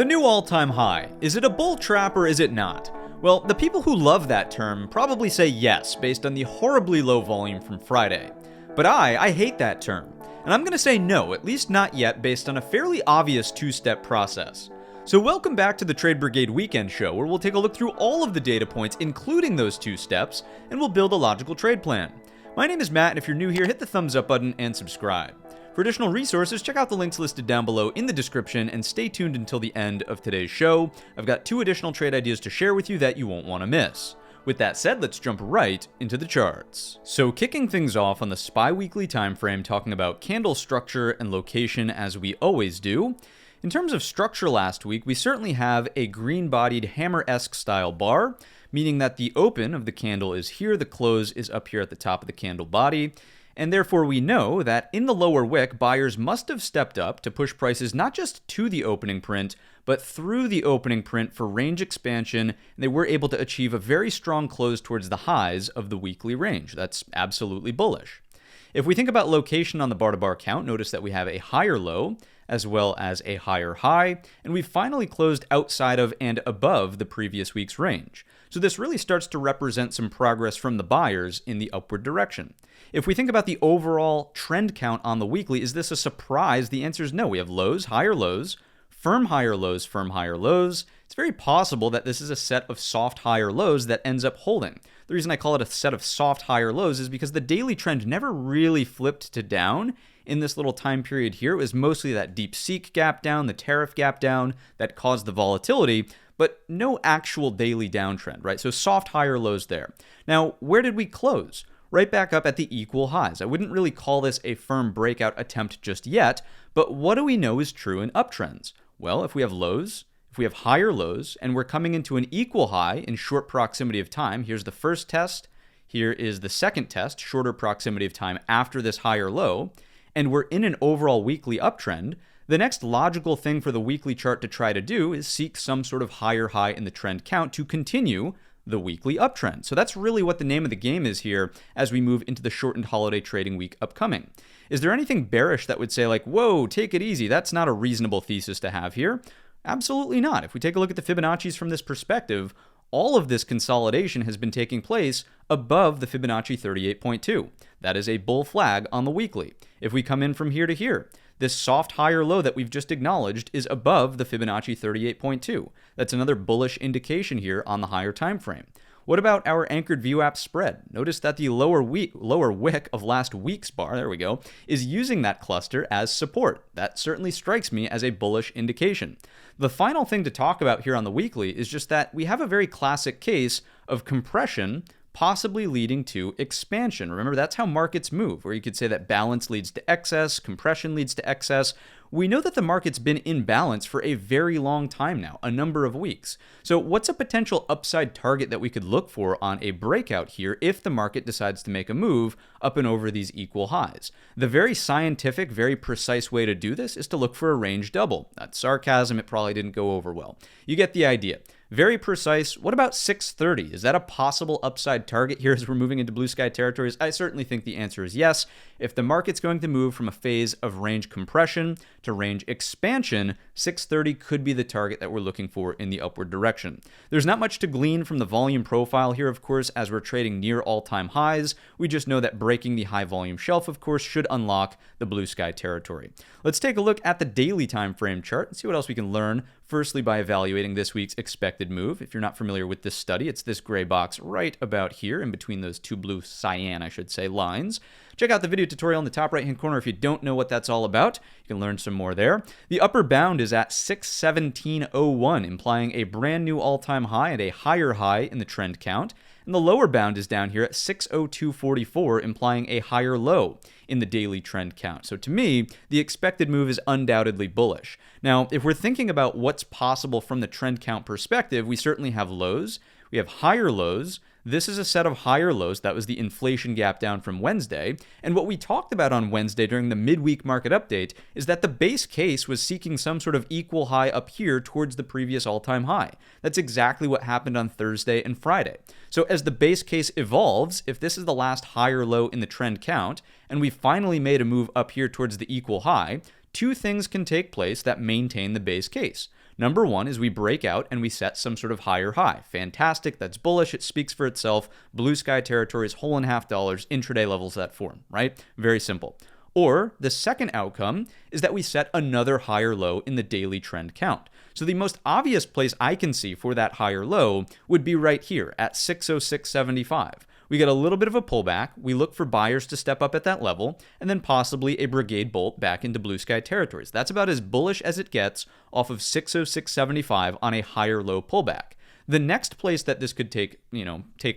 The new all-time high. Is it a bull trap or is it not? Well, the people who love that term probably say yes based on the horribly low volume from Friday. But I hate that term. And I'm going to say no, at least not yet, based on a fairly obvious two-step process. So welcome back to the Trade Brigade Weekend Show, where we'll take a look through all of the data points, including those two steps, and we'll build a logical trade plan. My name is Matt, and if you're new here, hit the thumbs up button and subscribe. For additional resources, check out the links listed down below in the description, and stay tuned until the end of today's show. I've got 2 additional trade ideas to share with you that you won't want to miss. With that said, let's jump right into the charts. So kicking things off on the SPY weekly time frame, talking about candle structure and location as we always do. In terms of structure last week, we certainly have a green-bodied hammer-esque style bar, meaning that the open of the candle is here, the close is up here at the top of the candle body, and therefore we know that in the lower wick, buyers must have stepped up to push prices not just to the opening print, but through the opening print for range expansion, and they were able to achieve a very strong close towards the highs of the weekly range. That's absolutely bullish. If we think about location on the bar-to-bar count, notice that we have a higher low, as well as a higher high, and we've finally closed outside of and above the previous week's range. So this really starts to represent some progress from the buyers in the upward direction. If we think about the overall trend count on the weekly, is this a surprise? The answer is no. We have lows, higher lows, firm higher lows, firm higher lows. It's very possible that this is a set of soft higher lows that ends up holding. The reason I call it a set of soft higher lows is because the daily trend never really flipped to down in this little time period here. It was mostly that deep seek gap down, the tariff gap down that caused the volatility, but no actual daily downtrend, right? So soft higher lows there. Now, where did we close? Right back up at the equal highs. I wouldn't really call this a firm breakout attempt just yet, but what do we know is true in uptrends? Well, if we have lows, if we have higher lows, and we're coming into an equal high in short proximity of time, here's the first test, here is the second test, shorter proximity of time after this higher low, and we're in an overall weekly uptrend, the next logical thing for the weekly chart to try to do is seek some sort of higher high in the trend count to continue the weekly uptrend. So that's really what the name of the game is here as we move into the shortened holiday trading week upcoming. Is there anything bearish that would say like, whoa, take it easy? That's not a reasonable thesis to have here. Absolutely not. If we take a look at the Fibonacci's from this perspective, all of this consolidation has been taking place above the Fibonacci 38.2. That is a bull flag on the weekly. If we come in from here to here, this soft higher low that we've just acknowledged is above the Fibonacci 38.2. That's another bullish indication here on the higher time frame. What about our anchored VWAP spread? Notice that the lower wick of last week's bar, there we go, is using that cluster as support. That certainly strikes me as a bullish indication. The final thing to talk about here on the weekly is just that we have a very classic case of compression possibly leading to expansion. Remember, that's how markets move, where you could say that balance leads to excess, compression leads to excess. We know that the market's been in balance for a very long time now, a number of weeks. So what's a potential upside target that we could look for on a breakout here if the market decides to make a move up and over these equal highs? The very scientific, very precise way to do this is to look for a range double. That's sarcasm. It probably didn't go over well. You get the idea. Very precise. What about 630? Is that a possible upside target here as we're moving into blue sky territories? I certainly think the answer is yes. If the market's going to move from a phase of range compression to range expansion, 630 could be the target that we're looking for in the upward direction. There's not much to glean from the volume profile here, of course, as we're trading near all-time highs. We just know that breaking the high volume shelf, of course, should unlock the blue sky territory. Let's take a look at the daily time frame chart and see what else we can learn. Firstly, by evaluating this week's expected move. If you're not familiar with this study, it's this gray box right about here in between those two blue cyan, I should say, lines. Check out the video tutorial in the top right-hand corner if you don't know what that's all about. You can learn some more there. The upper bound is at 617.01, implying a brand new all-time high and a higher high in the trend count. And the lower bound is down here at 602.44, implying a higher low in the daily trend count. So to me, the expected move is undoubtedly bullish. Now, if we're thinking about what's possible from the trend count perspective, we certainly have lows. We have higher lows. This is a set of higher lows. That was the inflation gap down from Wednesday. And what we talked about on Wednesday during the midweek market update is that the base case was seeking some sort of equal high up here towards the previous all-time high. That's exactly what happened on Thursday and Friday. So as the base case evolves, if this is the last higher low in the trend count, and we finally made a move up here towards the equal high, two things can take place that maintain the base case. Number one is we break out and we set some sort of higher high. Fantastic, that's bullish, it speaks for itself. Blue sky territories, whole and half dollars, intraday levels that form, right? Very simple. Or the second outcome is that we set another higher low in the daily trend count. So the most obvious place I can see for that higher low would be right here at 606.75. We get a little bit of a pullback, we look for buyers to step up at that level, and then possibly a Brigade bolt back into blue sky territories. That's about as bullish as it gets off of 606.75 on a higher low pullback. The next place that this could take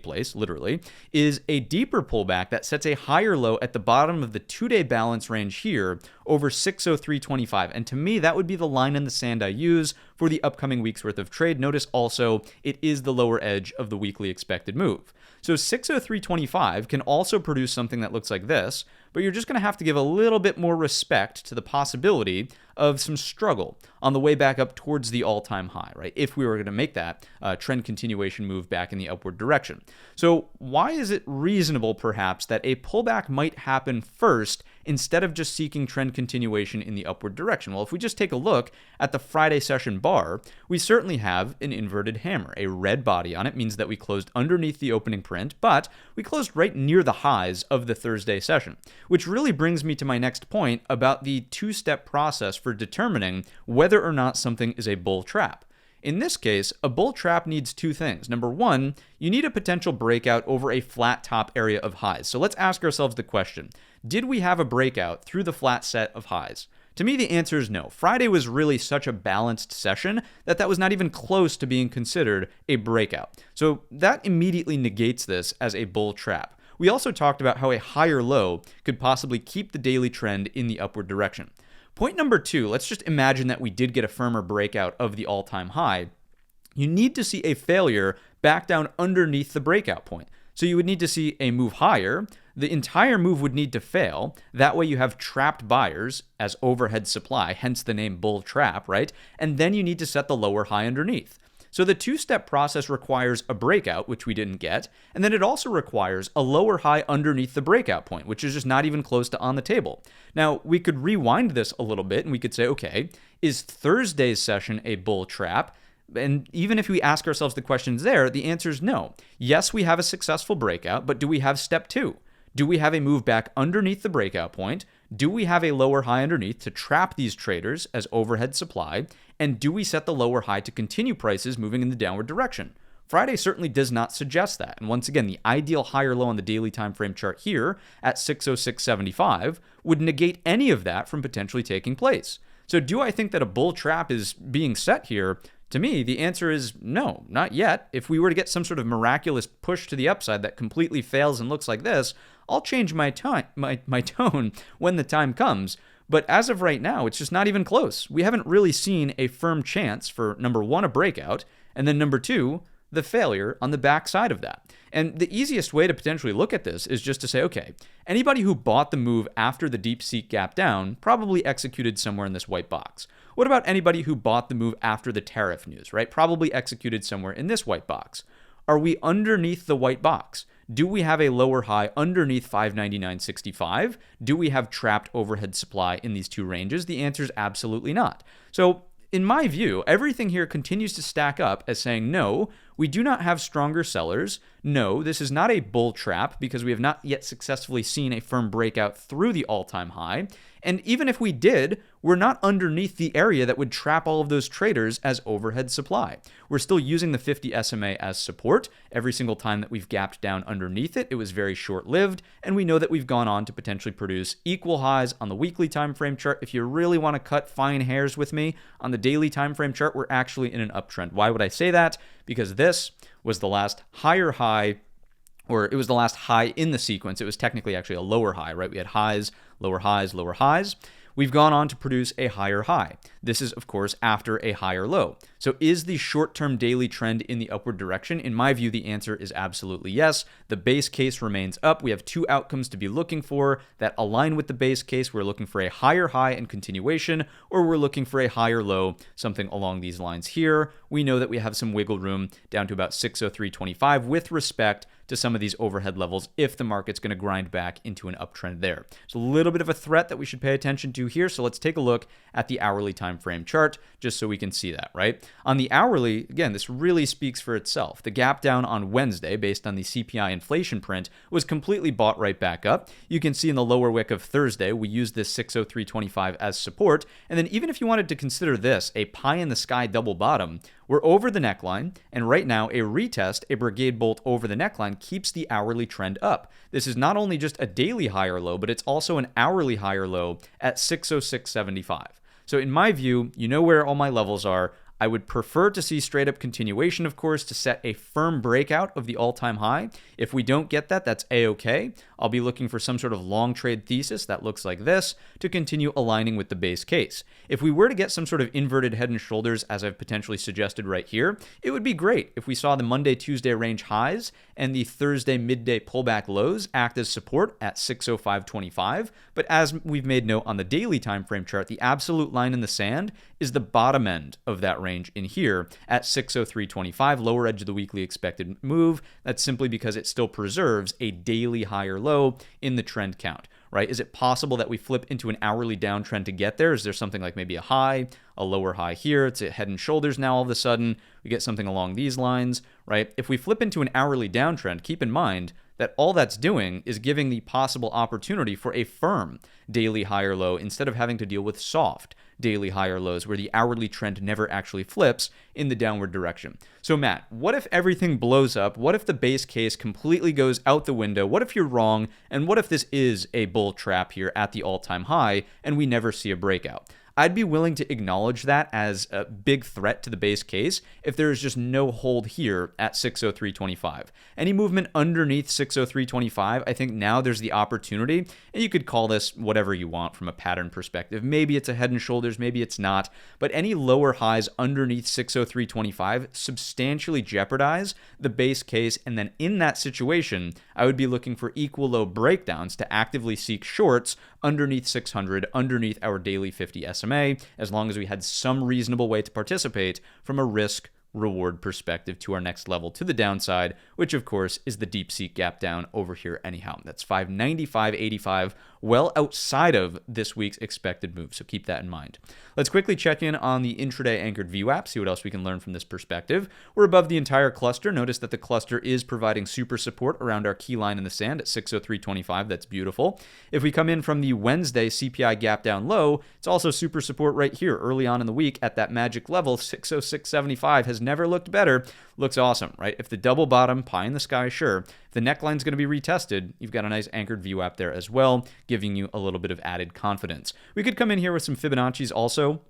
place, literally, is a deeper pullback that sets a higher low at the bottom of the 2-day balance range here over 603.25. And to me, that would be the line in the sand I use for the upcoming week's worth of trade. Notice also, it is the lower edge of the weekly expected move. So 603.25 can also produce something that looks like this, but you're just going to have to give a little bit more respect to the possibility of some struggle on the way back up towards the all-time high, right? If we were going to make that trend continuation move back in the upward direction. So why is it reasonable, perhaps, that a pullback might happen first instead of just seeking trend continuation in the upward direction? Well, if we just take a look at the Friday session bar, we certainly have an inverted hammer. A red body on it means that we closed underneath the opening print, but we closed right near the highs of the Thursday session, which really brings me to my next point about the two-step process for determining whether or not something is a bull trap. In this case, a bull trap needs two things. Number one, you need a potential breakout over a flat top area of highs. So let's ask ourselves the question, did we have a breakout through the flat set of highs? To me, the answer is no. Friday was really such a balanced session that was not even close to being considered a breakout. So that immediately negates this as a bull trap. We also talked about how a higher low could possibly keep the daily trend in the upward direction. Point number two, let's just imagine that we did get a firmer breakout of the all-time high. You need to see a failure back down underneath the breakout point. So you would need to see a move higher. The entire move would need to fail. That way you have trapped buyers as overhead supply, hence the name bull trap, right? And then you need to set the lower high underneath. So the two-step process requires a breakout, which we didn't get, and then it also requires a lower high underneath the breakout point, which is just not even close to on the table. Now, we could rewind this a little bit, and we could say, okay, is Thursday's session a bull trap? And even if we ask ourselves the questions there, the answer is no. Yes, we have a successful breakout, but do we have step two? Do we have a move back underneath the breakout point? Do we have a lower high underneath to trap these traders as overhead supply? And do we set the lower high to continue prices moving in the downward direction? Friday certainly does not suggest that. And once again, the ideal higher low on the daily time frame chart here at 606.75 would negate any of that from potentially taking place. So do I think that a bull trap is being set here? To me, the answer is no, not yet. If we were to get some sort of miraculous push to the upside that completely fails and looks like this, I'll change my tone when the time comes. But as of right now, it's just not even close. We haven't really seen a firm chance for, number one, a breakout, and then number two, the failure on the backside of that. And the easiest way to potentially look at this is just to say, okay, anybody who bought the move after the deep seek gap down probably executed somewhere in this white box. What about anybody who bought the move after the tariff news, right? Probably executed somewhere in this white box. Are we underneath the white box? Do we have a lower high underneath 599.65? Do we have trapped overhead supply in these two ranges? The answer is absolutely not. So in my view, everything here continues to stack up as saying, no, we do not have stronger sellers. No, this is not a bull trap because we have not yet successfully seen a firm breakout through the all-time high. And even if we did, we're not underneath the area that would trap all of those traders as overhead supply. We're still using the 50 SMA as support. Every single time that we've gapped down underneath it, it was very short-lived, and we know that we've gone on to potentially produce equal highs on the weekly time frame chart. If you really want to cut fine hairs with me, on the daily time frame chart, we're actually in an uptrend. Why would I say that? Because this was the last higher high, or it was the last high in the sequence. It was technically actually a lower high, right? We had highs, lower highs, lower highs. We've gone on to produce a higher high. This is, of course, after a higher low. So is the short-term daily trend in the upward direction? In my view, the answer is absolutely yes. The base case remains up. We have two outcomes to be looking for that align with the base case. We're looking for a higher high and continuation, or we're looking for a higher low, something along these lines here. We know that we have some wiggle room down to about 603.25 with respect to some of these overhead levels if the market's going to grind back into an uptrend there. It's a little bit of a threat that we should pay attention to here. So let's take a look at the hourly time frame chart just so we can see that, right? On the hourly, again, this really speaks for itself. The gap down on Wednesday based on the CPI inflation print was completely bought right back up. You can see in the lower wick of Thursday, we used this 603.25 as support. And then even if you wanted to consider this a pie in the sky double bottom, we're over the neckline, and right now a retest, a Brigade bolt over the neckline, keeps the hourly trend up. This is not only just a daily higher low, but it's also an hourly higher low at 606.75. So in my view, you know where all my levels are. I would prefer to see straight up continuation, of course, to set a firm breakout of the all-time high. If we don't get that, that's A-okay. I'll be looking for some sort of long trade thesis that looks like this to continue aligning with the base case. If we were to get some sort of inverted head and shoulders, as I've potentially suggested right here, it would be great if we saw the Monday, Tuesday range highs and the Thursday midday pullback lows act as support at 605.25. But as we've made note on the daily time frame chart, the absolute line in the sand is the bottom end of that range in here at 603.25, lower edge of the weekly expected move. That's simply because it still preserves a daily higher low in the trend count, right? Is it possible that we flip into an hourly downtrend to get there? Is there something like maybe a high, a lower high here? It's at head and shoulders now all of a sudden. We get something along these lines, right? If we flip into an hourly downtrend, keep in mind that all that's doing is giving the possible opportunity for a firm daily higher low instead of having to deal with soft daily higher lows where the hourly trend never actually flips in the downward direction. So Matt, what if everything blows up? What if the base case completely goes out the window? What if you're wrong? And what if this is a bull trap here at the all-time high and we never see a breakout? I'd be willing to acknowledge that as a big threat to the base case if there is just no hold here at 603.25. Any movement underneath 603.25, I think now there's the opportunity, and you could call this whatever you want from a pattern perspective. Maybe it's a head and shoulders, maybe it's not, but any lower highs underneath 603.25 substantially jeopardize the base case, and then in that situation, I would be looking for equal low breakdowns to actively seek shorts underneath 600, underneath our daily 50 SMA, as long as we had some reasonable way to participate from a risk reward perspective to our next level to the downside, which of course is the deep seek gap down over here anyhow. That's 595.85, well outside of this week's expected move, so keep that in mind. Let's quickly check in on the intraday anchored VWAP, see what else we can learn from this perspective. We're above the entire cluster. Notice that the cluster is providing super support around our key line in the sand at 603.25. That's beautiful. If we come in from the Wednesday CPI gap down low, it's also super support right here early on in the week at that magic level. 606.75 has never looked better. Looks awesome, right? If the double bottom, pie in the sky, sure. If the neckline's going to be retested, you've got a nice anchored VWAP there as well, giving you a little bit of added confidence. We could come in here with some Fibonacci's also.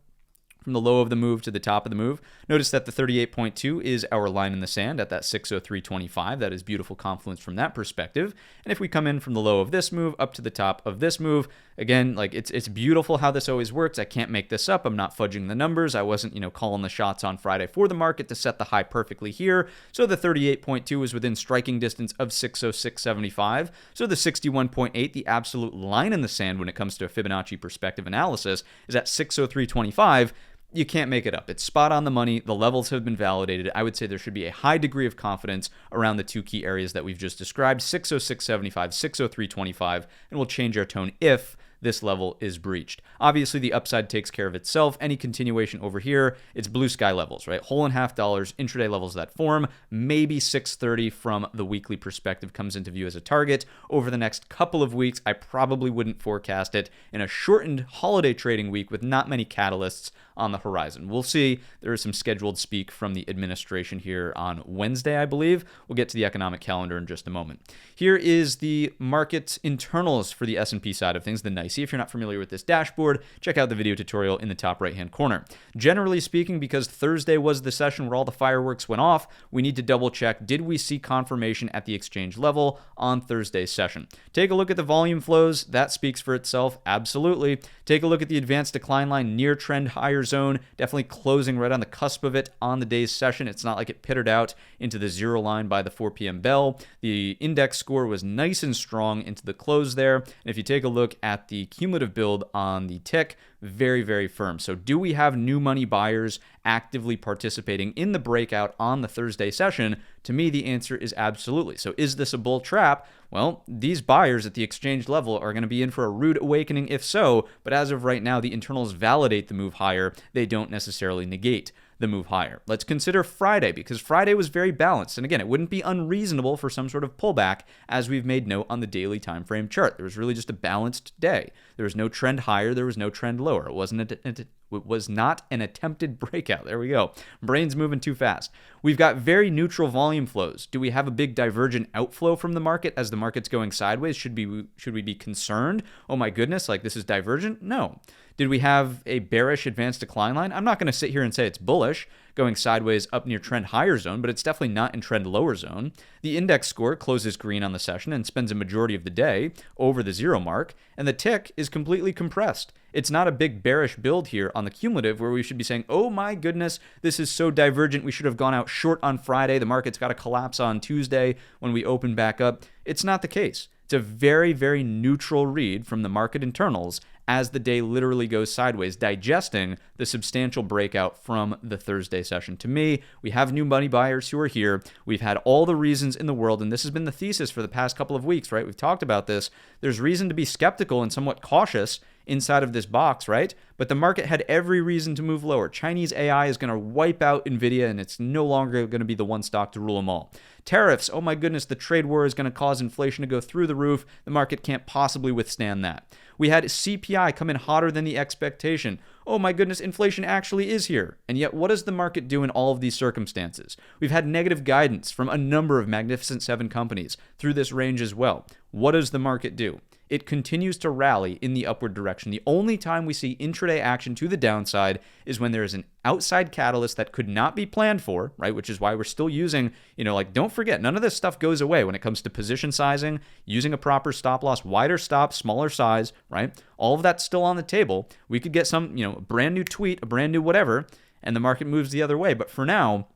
From the low of the move to the top of the move. Notice that the 38.2 is our line in the sand at that 603.25. That is beautiful confluence from that perspective. And if we come in from the low of this move up to the top of this move, again, like it's beautiful how this always works. I can't make this up. I'm not fudging the numbers. I wasn't, calling the shots on Friday for the market to set the high perfectly here. So the 38.2 is within striking distance of 606.75. So the 61.8, the absolute line in the sand when it comes to a Fibonacci perspective analysis, is at 603.25. You can't make it up. It's spot on the money. The levels have been validated. I would say there should be a high degree of confidence around the two key areas that we've just described, 606.75, 603.25, and we'll change our tone if this level is breached. Obviously, the upside takes care of itself. Any continuation over here, it's blue sky levels, right? Whole and half dollars, intraday levels that form. Maybe 630 from the weekly perspective comes into view as a target. Over the next couple of weeks, I probably wouldn't forecast it in a shortened holiday trading week with not many catalysts on the horizon. We'll see. There is some scheduled speak from the administration here on Wednesday, I believe. We'll get to the economic calendar in just a moment. Here is the market internals for the S&P side of things, the NYSE. If you're not familiar with this dashboard, check out the video tutorial in the top right-hand corner. Generally speaking, because Thursday was the session where all the fireworks went off, we need to double check, did we see confirmation at the exchange level on Thursday's session? Take a look at the volume flows. That speaks for itself. Absolutely. Take a look at the advanced decline line near trend higher zone, definitely closing right on the cusp of it on the day's session. It's not like it pittered out into the zero line by the 4 p.m. bell. The index score was nice and strong into the close there. And if you take a look at the the cumulative build on the tick, very, very firm. So do we have new money buyers actively participating in the breakout on the Thursday session? To me, the answer is absolutely. So is this a bull trap? Well, these buyers at the exchange level are going to be in for a rude awakening if so, but as of right now, the internals validate the move higher. They don't necessarily negate the move higher. Let's consider Friday, because Friday was very balanced. And again, it wouldn't be unreasonable for some sort of pullback, as we've made note on the daily time frame chart. There was really just a balanced day. There was no trend higher. There was no trend lower. It was not an attempted breakout. There we go. Brain's moving too fast. We've got very neutral volume flows. Do we have a big divergent outflow from the market as the market's going sideways? Should we be concerned? Oh my goodness, like this is divergent? No. Did we have a bearish advanced decline line? I'm not going to sit here and say it's bullish, going sideways up near trend higher zone, but it's definitely not in trend lower zone. The index score closes green on the session and spends a majority of the day over the zero mark, and the tick is completely compressed. It's not a big bearish build here on the cumulative where we should be saying, oh my goodness, this is so divergent. We should have gone out short on Friday. The market's got to collapse on Tuesday when we open back up. It's not the case. It's a very, very neutral read from the market internals as the day literally goes sideways, digesting the substantial breakout from the Thursday session. To me, we have new money buyers who are here. We've had all the reasons in the world, and this has been the thesis for the past couple of weeks, right? We've talked about this. There's reason to be skeptical and somewhat cautious inside of this box, right? But the market had every reason to move lower. Chinese AI is going to wipe out NVIDIA, and it's no longer going to be the one stock to rule them all. Tariffs, oh my goodness, the trade war is going to cause inflation to go through the roof. The market can't possibly withstand that. We had CPI come in hotter than the expectation. Oh my goodness, inflation actually is here. And yet, what does the market do in all of these circumstances? We've had negative guidance from a number of Magnificent Seven companies through this range as well. What does the market do? It continues to rally in the upward direction. The only time we see intraday action to the downside is when there is an outside catalyst that could not be planned for, right? Which is why we're still using, don't forget, none of this stuff goes away when it comes to position sizing, using a proper stop loss, wider stop, smaller size, right? All of that's still on the table. We could get some, a brand new tweet, a brand new whatever, and the market moves the other way. But for now,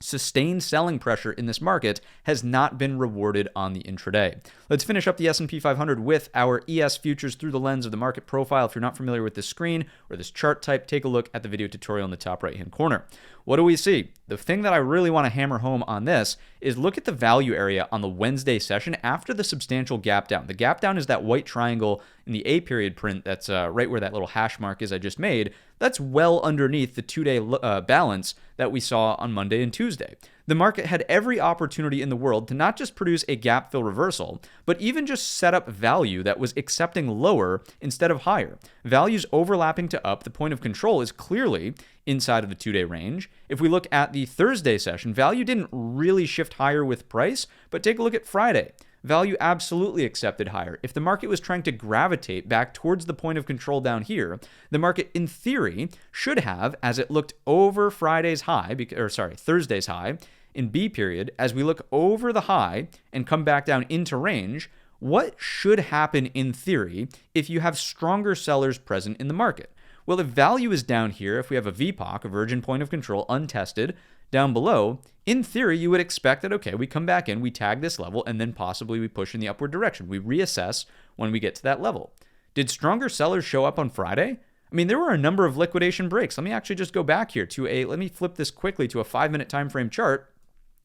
sustained selling pressure in this market has not been rewarded on the intraday. Let's finish up the S&P 500 with our ES futures through the lens of the market profile. If you're not familiar with this screen or this chart type, take a look at the video tutorial in the top right-hand corner. What do we see? The thing that I really want to hammer home on this is look at the value area on the Wednesday session after the substantial gap down. The gap down is that white triangle in the A period print that's right where that little hash mark is I just made. That's well underneath the two-day balance that we saw on Monday and Tuesday. The market had every opportunity in the world to not just produce a gap fill reversal, but even just set up value that was accepting lower instead of higher. Values overlapping to up, the point of control is clearly inside of the two-day range. If we look at the Thursday session, value didn't really shift higher with price, but take a look at Friday. Value absolutely accepted higher. If the market was trying to gravitate back towards the point of control down here, the market in theory should have, as it looked over Thursday's high in B period, as we look over the high and come back down into range, what should happen in theory if you have stronger sellers present in the market? Well, if value is down here, if we have a VPOC, a virgin point of control, untested, down below, in theory, you would expect that, okay, we come back in, we tag this level, and then possibly we push in the upward direction. We reassess when we get to that level. Did stronger sellers show up on Friday? I mean, there were a number of liquidation breaks. Let me actually just go back here let me flip this quickly to a 5-minute time frame chart.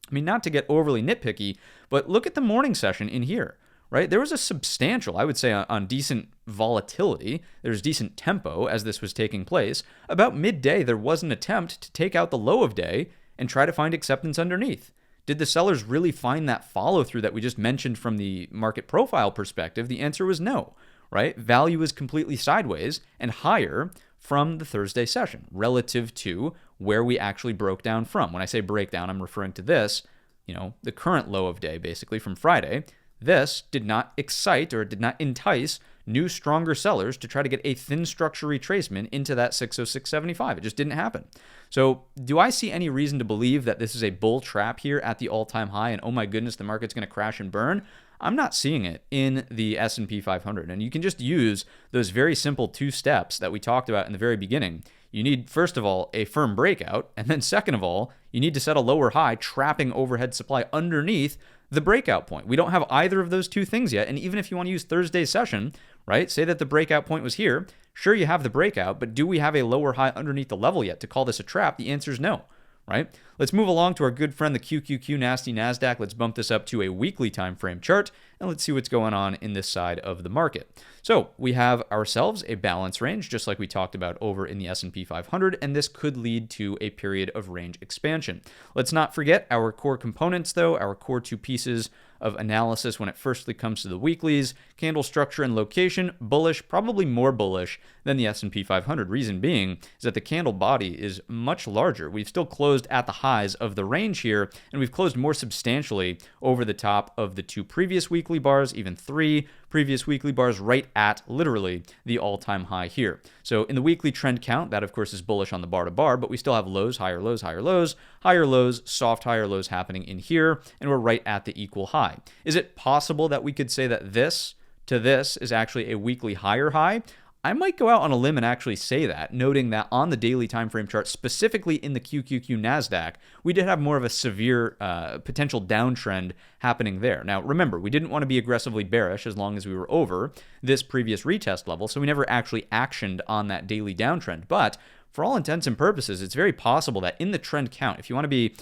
I mean, not to get overly nitpicky, but look at the morning session in here, right? There was a substantial, I would say, on decent volatility. There's decent tempo as this was taking place. About midday, there was an attempt to take out the low of day and try to find acceptance underneath. Did the sellers really find that follow through that we just mentioned from the market profile perspective? The answer was no, right? Value is completely sideways and higher from the Thursday session relative to where we actually broke down from. When I say breakdown, I'm referring to this, the current low of day basically from Friday. This did not excite or did not entice new stronger sellers to try to get a thin structure retracement into that 606.75. It just didn't happen. So do I see any reason to believe that this is a bull trap here at the all-time high and oh my goodness, the market's going to crash and burn? I'm not seeing it in the S&P 500. And you can just use those very simple 2 steps that we talked about in the very beginning. You need, first of all, a firm breakout. And then second of all, you need to set a lower high, trapping overhead supply underneath the breakout point. We don't have either of those 2 things yet. And even if you want to use Thursday's session, right? Say that the breakout point was here. Sure, you have the breakout, but do we have a lower high underneath the level yet to call this a trap? The answer is no, right? Let's move along to our good friend, the QQQ nasty NASDAQ. Let's bump this up to a weekly time frame chart, and let's see what's going on in this side of the market. So we have ourselves a balance range, just like we talked about over in the S&P 500, and this could lead to a period of range expansion. Let's not forget our core components, though, our core two pieces of analysis when it firstly comes to the weeklies: candle structure and location, bullish, probably more bullish than the S&P 500. Reason being is that the candle body is much larger. We've still closed at the highs of the range here, and we've closed more substantially over the top of the two previous weekly bars, even three previous weekly bars, right at literally the all-time high here. So in the weekly trend count, that of course is bullish on the bar to bar, but we still have lows, higher lows, higher lows, higher lows, soft higher lows happening in here, and we're right at the equal high. Is it possible that we could say that this to this is actually a weekly higher high? I might go out on a limb and actually say that, noting that on the daily time frame chart, specifically in the QQQ NASDAQ, we did have more of a severe potential downtrend happening there. Now, remember, we didn't want to be aggressively bearish as long as we were over this previous retest level, so we never actually actioned on that daily downtrend. But for all intents and purposes, it's very possible that in the trend count, if you want to be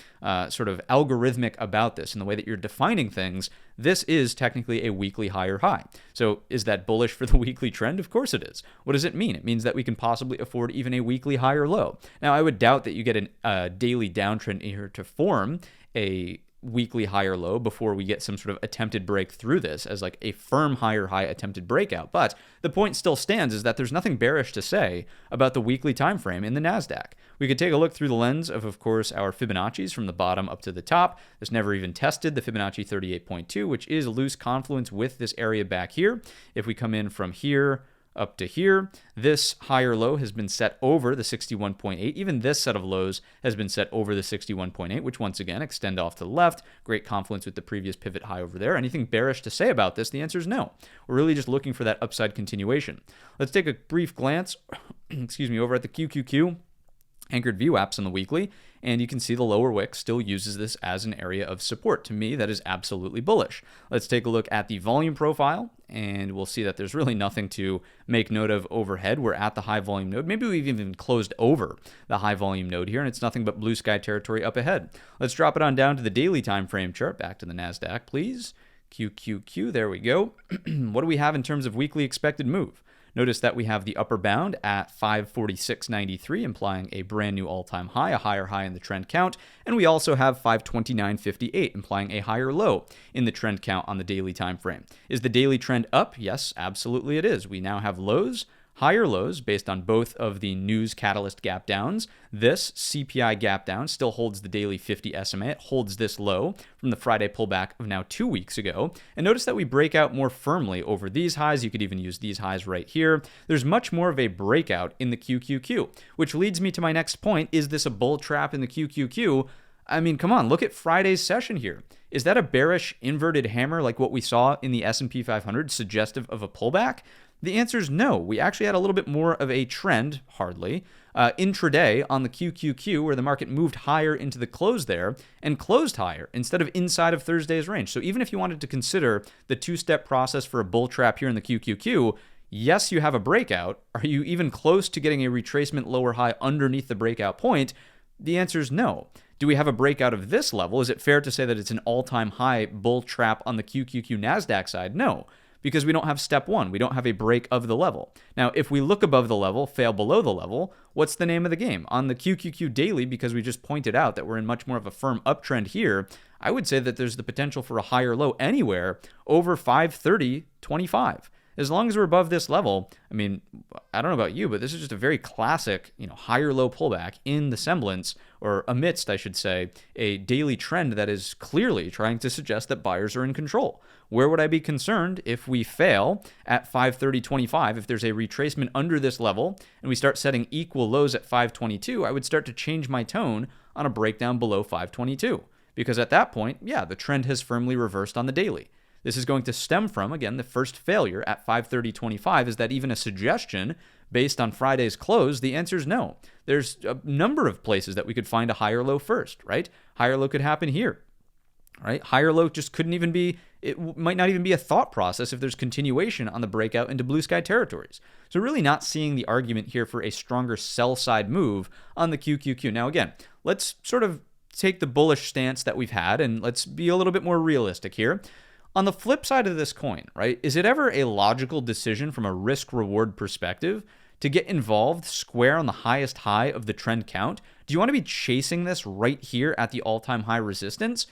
sort of algorithmic about this in the way that you're defining things, this is technically a weekly higher high. So is that bullish for the weekly trend? Of course it is. What does it mean? It means that we can possibly afford even a weekly higher low. Now, I would doubt that you get a daily downtrend here to form a weekly higher low before we get some sort of attempted break through this as like a firm higher high attempted breakout. But the point still stands is that there's nothing bearish to say about the weekly time frame in the NASDAQ. We could take a look through the lens of course, our Fibonacci's from the bottom up to the top. This never even tested the Fibonacci 38.2, which is a loose confluence with this area back here. If we come in from here up to here, this higher low has been set over the 61.8. Even this set of lows has been set over the 61.8, which once again extend off to the left. Great confluence with the previous pivot high over there. Anything bearish to say about this? The answer is no. We're really just looking for that upside continuation. Let's take a brief glance, over at the QQQ anchored VWAPs on the weekly, and you can see the lower wick still uses this as an area of support. To me, that is absolutely bullish. Let's take a look at the volume profile, and we'll see that there's really nothing to make note of overhead. We're at the high volume node. Maybe we've even closed over the high volume node here, and it's nothing but blue sky territory up ahead. Let's drop it on down to the daily time frame chart. Back to the NASDAQ, please. QQQ, there we go. What do we have in terms of weekly expected move? Notice that we have the upper bound at 546.93, implying a brand new all-time high, a higher high in the trend count. And we also have 529.58, implying a higher low in the trend count on the daily time frame. Is the daily trend up? Yes, absolutely it is. We now have lows, higher lows based on both of the news catalyst gap downs. This CPI gap down still holds the daily 50 SMA. It holds this low from the Friday pullback of now 2 weeks ago. And notice that we break out more firmly over these highs. You could even use these highs right here. There's much more of a breakout in the QQQ, which leads me to my next point. Is this a bull trap in the QQQ? I mean, come on, look at Friday's session here. Is that a bearish inverted hammer like what we saw in the S&P 500, suggestive of a pullback? The answer is no. We actually had a little bit more of a trend, hardly, intraday on the QQQ, where the market moved higher into the close there and closed higher instead of inside of Thursday's range. So even if you wanted to consider the two-step process for a bull trap here in the QQQ, yes, you have a breakout. Are you even close to getting a retracement lower high underneath the breakout point? The answer is no. Do we have a breakout of this level? Is it fair to say that it's an all-time high bull trap on the QQQ NASDAQ side? No, because we don't have step one. We don't have a break of the level. Now, if we look above the level, fail below the level, what's the name of the game? On the QQQ daily, because we just pointed out that we're in much more of a firm uptrend here, I would say that there's the potential for a higher low anywhere over 530.25. As long as we're above this level, I mean, I don't know about you, but this is just a very classic, higher low pullback in the semblance, or amidst, I should say, a daily trend that is clearly trying to suggest that buyers are in control. Where would I be concerned if we fail at 530.25? If there's a retracement under this level and we start setting equal lows at 522, I would start to change my tone on a breakdown below 522. Because at that point, yeah, the trend has firmly reversed on the daily. This is going to stem from, again, the first failure at 530.25. Is that even a suggestion based on Friday's close? The answer is no. There's a number of places that we could find a higher low first, right? Higher low could happen here, right? Higher low just couldn't even be It might not even be a thought process if there's continuation on the breakout into blue sky territories. So really not seeing the argument here for a stronger sell side move on the QQQ. Now again, let's sort of take the bullish stance that we've had and let's be a little bit more realistic here. On the flip side of this coin, right, is it ever a logical decision from a risk reward perspective to get involved square on the highest high of the trend count? Do you want to be chasing this right here at the all-time high resistance?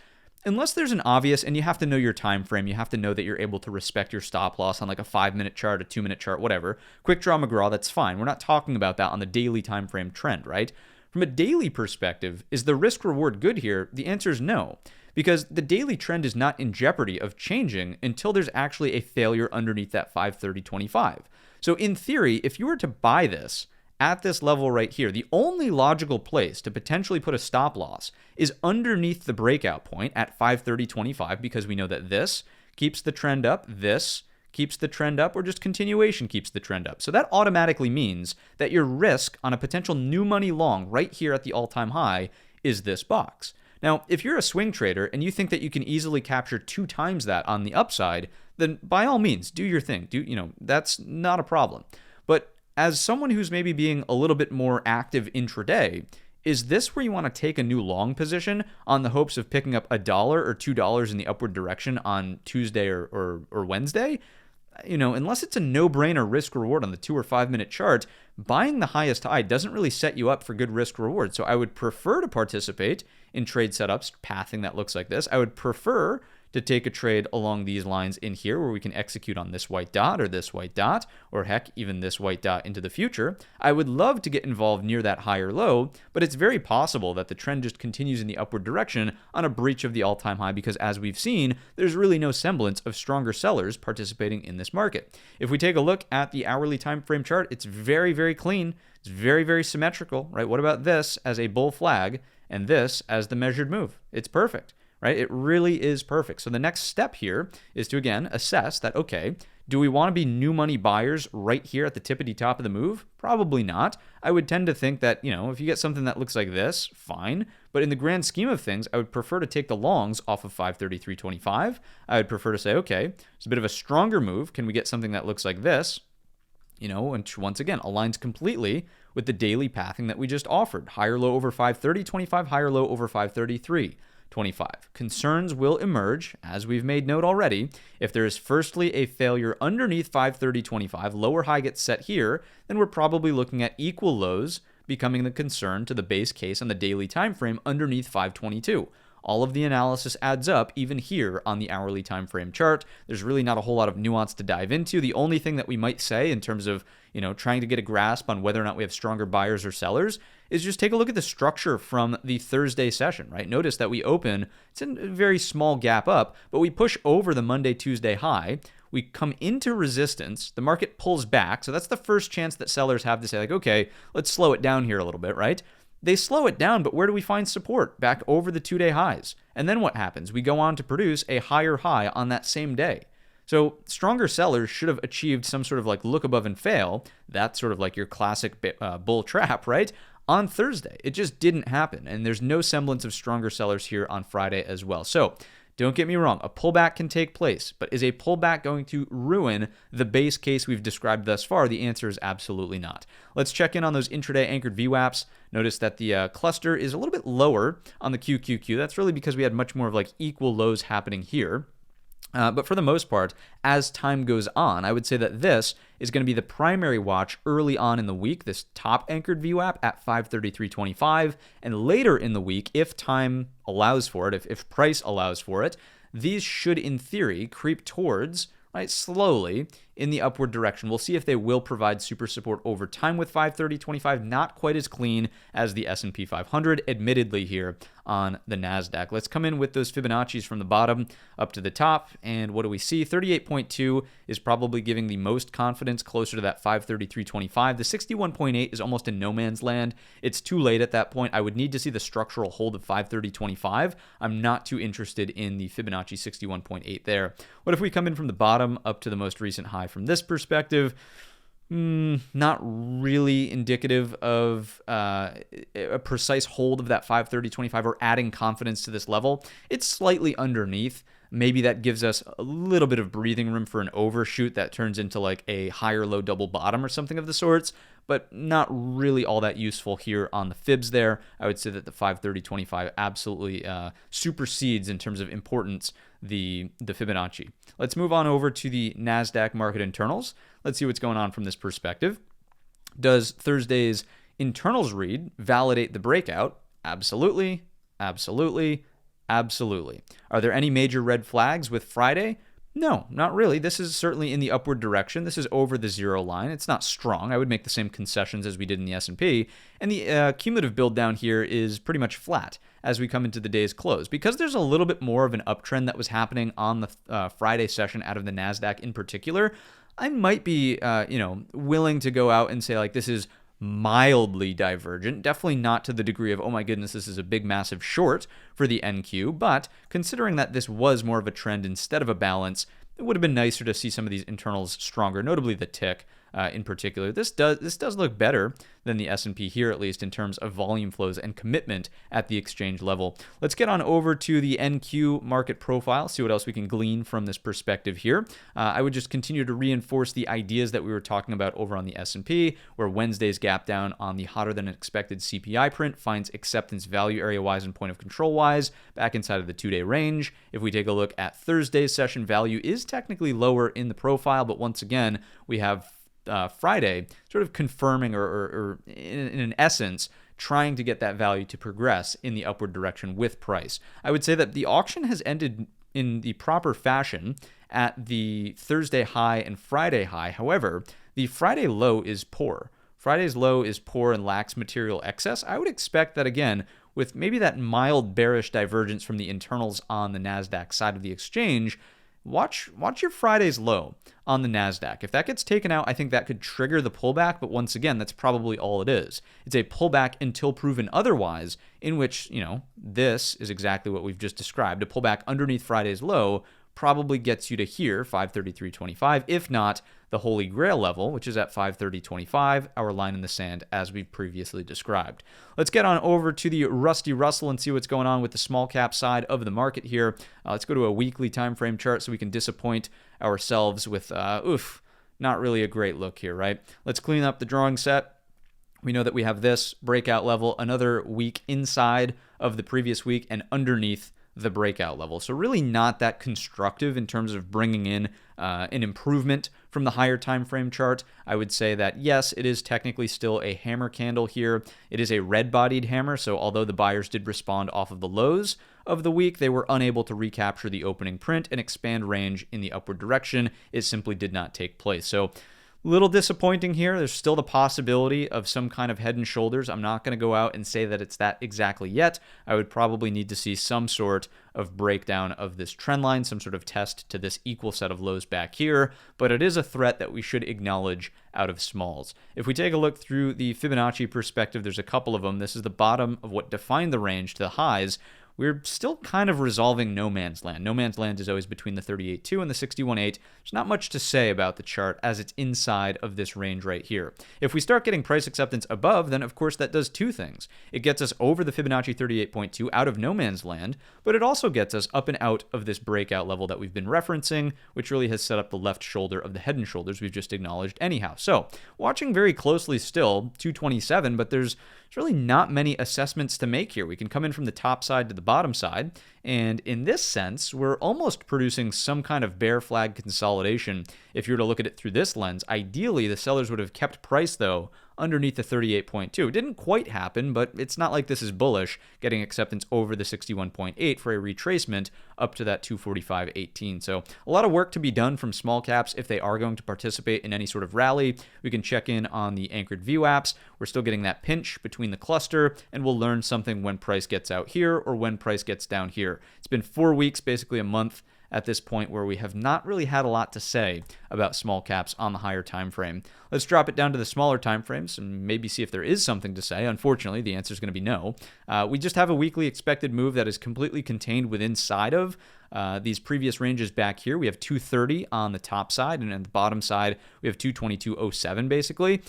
Unless there's an obvious, and you have to know your time frame, you have to know that you're able to respect your stop loss on like a 5-minute chart, a 2-minute chart, whatever. Quick draw McGraw, that's fine. We're not talking about that on the daily time frame trend, right? From a daily perspective, is the risk reward good here? The answer is no, because the daily trend is not in jeopardy of changing until there's actually a failure underneath that 530.25. So in theory, if you were to buy this at this level right here, the only logical place to potentially put a stop loss is underneath the breakout point at 530.25, because we know that this keeps the trend up, this keeps the trend up, or just continuation keeps the trend up. So that automatically means that your risk on a potential new money long right here at the all-time high is this box. Now, if you're a swing trader and you think that you can easily capture 2 times that on the upside, then by all means, do your thing. That's not a problem. But as someone who's maybe being a little bit more active intraday, is this where you want to take a new long position on the hopes of picking up $1 or $2 in the upward direction on Tuesday or Wednesday? Unless it's a no-brainer risk reward on the 2 or 5 minute chart, buying the highest high doesn't really set you up for good risk reward. So I would prefer to participate in trade setups pathing that looks like this. I would prefer to take a trade along these lines in here where we can execute on this white dot or this white dot, or heck, even this white dot into the future. I would love to get involved near that higher low, but it's very possible that the trend just continues in the upward direction on a breach of the all-time high, because as we've seen, there's really no semblance of stronger sellers participating in this market. If we take a look at the hourly time frame chart, it's very, very clean. It's very, very symmetrical, right? What about this as a bull flag and this as the measured move? It's perfect. Right? It really is perfect. So the next step here is to, again, assess that, okay, do we want to be new money buyers right here at the tippity top of the move? Probably not. I would tend to think that, if you get something that looks like this, fine. But in the grand scheme of things, I would prefer to take the longs off of 533.25. I would prefer to say, okay, it's a bit of a stronger move. Can we get something that looks like this? And once again, aligns completely with the daily pathing that we just offered. Higher low over 530.25, higher low over 533.25. Concerns will emerge, as we've made note already, if there is firstly a failure underneath 530.25, lower high gets set here, then we're probably looking at equal lows becoming the concern to the base case on the daily time frame underneath 522. All of the analysis adds up, even here on the hourly time frame chart. There's really not a whole lot of nuance to dive into. The only thing that we might say in terms of, trying to get a grasp on whether or not we have stronger buyers or sellers is just take a look at the structure from the Thursday session, right? Notice that we open, it's a very small gap up, but we push over the Monday, Tuesday high. We come into resistance, the market pulls back. So that's the first chance that sellers have to say, like, okay, let's slow it down here a little bit, right? They slow it down, but where do we find support? Back over the 2-day highs. And then what happens? We go on to produce a higher high on that same day. So stronger sellers should have achieved some sort of like look above and fail. That's sort of like your classic bull trap, right? On Thursday. It just didn't happen. And there's no semblance of stronger sellers here on Friday as well. So don't get me wrong, a pullback can take place, but is a pullback going to ruin the base case we've described thus far? The answer is absolutely not. Let's check in on those intraday anchored VWAPs. Notice that the cluster is a little bit lower on the QQQ. That's really because we had much more of like equal lows happening here. But for the most part, as time goes on, I would say that this is going to be the primary watch early on in the week, this top anchored VWAP at 533.25. And later in the week, if time allows for it, if price allows for it, these should, in theory, creep towards, right, slowly in the upward direction. We'll see if they will provide super support over time with 530.25. Not quite as clean as the S&P 500, admittedly, here on the NASDAQ. Let's come in with those Fibonacci's from the bottom up to the top. And what do we see? 38.2 is probably giving the most confidence, closer to that 533.25. The 61.8 is almost in no man's land. It's too late at that point. I would need to see the structural hold of 530.25. I'm not too interested in the Fibonacci 61.8 there. What if we come in from the bottom up to the most recent high? From this perspective, not really indicative of a precise hold of that 530.25 or adding confidence to this level. It's slightly underneath. Maybe that gives us a little bit of breathing room for an overshoot that turns into like a higher low double bottom or something of the sorts, but not really all that useful here on the fibs there. I would say that the 530.25 absolutely supersedes in terms of importance the Fibonacci. Let's move on over to the NASDAQ market internals. Let's see what's going on from this perspective. Does Thursday's internals read validate the breakout? Absolutely, absolutely, absolutely. Are there any major red flags with Friday? No, not really. This is certainly in the upward direction. This is over the zero line. It's not strong. I would make the same concessions as we did in the S&P. And the cumulative build down here is pretty much flat as we come into the day's close. Because there's a little bit more of an uptrend that was happening on the Friday session out of the NASDAQ in particular, I might be willing to go out and say like this is mildly divergent, definitely not to the degree of, oh my goodness, this is a big massive short for the NQ, but considering that this was more of a trend instead of a balance, it would have been nicer to see some of these internals stronger, notably the tick in particular. This does look better than the S&P here, at least in terms of volume flows and commitment at the exchange level. Let's get on over to the NQ market profile, see what else we can glean from this perspective here. I would just continue to reinforce the ideas that we were talking about over on the S&P, where Wednesday's gap down on the hotter than expected CPI print finds acceptance value area-wise and point of control-wise back inside of the 2-day range. If we take a look at Thursday's session, value is technically lower in the profile, but once again, we have Friday sort of confirming or in an essence trying to get that value to progress in the upward direction with price. I would say that the auction has ended in the proper fashion at the Thursday high and Friday high. However, the Friday low is poor. Friday's low is poor and lacks material excess. I would expect that again with maybe that mild bearish divergence from the internals on the NASDAQ side of the exchange. Watch your Friday's low on the NASDAQ. If that gets taken out, I think that could trigger the pullback, but once again, that's probably all it is. It's a pullback until proven otherwise, in which, this is exactly what we've just described. A pullback underneath Friday's low probably gets you to here, 533.25, if not the Holy Grail level, which is at 530.25, our line in the sand, as we previously described. Let's get on over to the Rusty Russell and see what's going on with the small cap side of the market here. Let's go to a weekly time frame chart so we can disappoint ourselves with, not really a great look here, right? Let's clean up the drawing set. We know that we have this breakout level, another week inside of the previous week and underneath the breakout level. So really not that constructive in terms of bringing in an improvement from the higher time frame chart. I would say that yes, it is technically still a hammer candle here. It is a red-bodied hammer, so although the buyers did respond off of the lows of the week, they were unable to recapture the opening print and expand range in the upward direction. It simply did not take place. So little disappointing here. There's still the possibility of some kind of head and shoulders. I'm not going to go out and say that it's that exactly yet. I would probably need to see some sort of breakdown of this trend line, some sort of test to this equal set of lows back here, but it is a threat that we should acknowledge out of smalls. If we take a look through the Fibonacci perspective, there's a couple of them. This is the bottom of what defined the range to the highs. We're still kind of resolving no man's land. No man's land is always between the 38.2 and the 61.8. There's not much to say about the chart as it's inside of this range right here. If we start getting price acceptance above, then of course that does two things. It gets us over the Fibonacci 38.2 out of no man's land, but it also gets us up and out of this breakout level that we've been referencing, which really has set up the left shoulder of the head and shoulders we've just acknowledged anyhow. So watching very closely still, 227, but there's really not many assessments to make here. We can come in from the top side to the bottom side, and in this sense, we're almost producing some kind of bear flag consolidation if you were to look at it through this lens. Ideally, the sellers would have kept price, though, underneath the 38.2. It didn't quite happen, but it's not like this is bullish, getting acceptance over the 61.8 for a retracement up to that 245.18. So a lot of work to be done from small caps if they are going to participate in any sort of rally. We can check in on the anchored view apps. We're still getting that pinch between the cluster, and we'll learn something when price gets out here or when price gets down here. It's been 4 weeks, basically a month at this point, where we have not really had a lot to say about small caps on the higher time frame. Let's drop it down to the smaller time frames and maybe see if there is something to say. Unfortunately, the answer is going to be no. We just have a weekly expected move that is completely contained within inside of These previous ranges back here, we have 230 on the top side, and on the bottom side, we have 222.07 basically.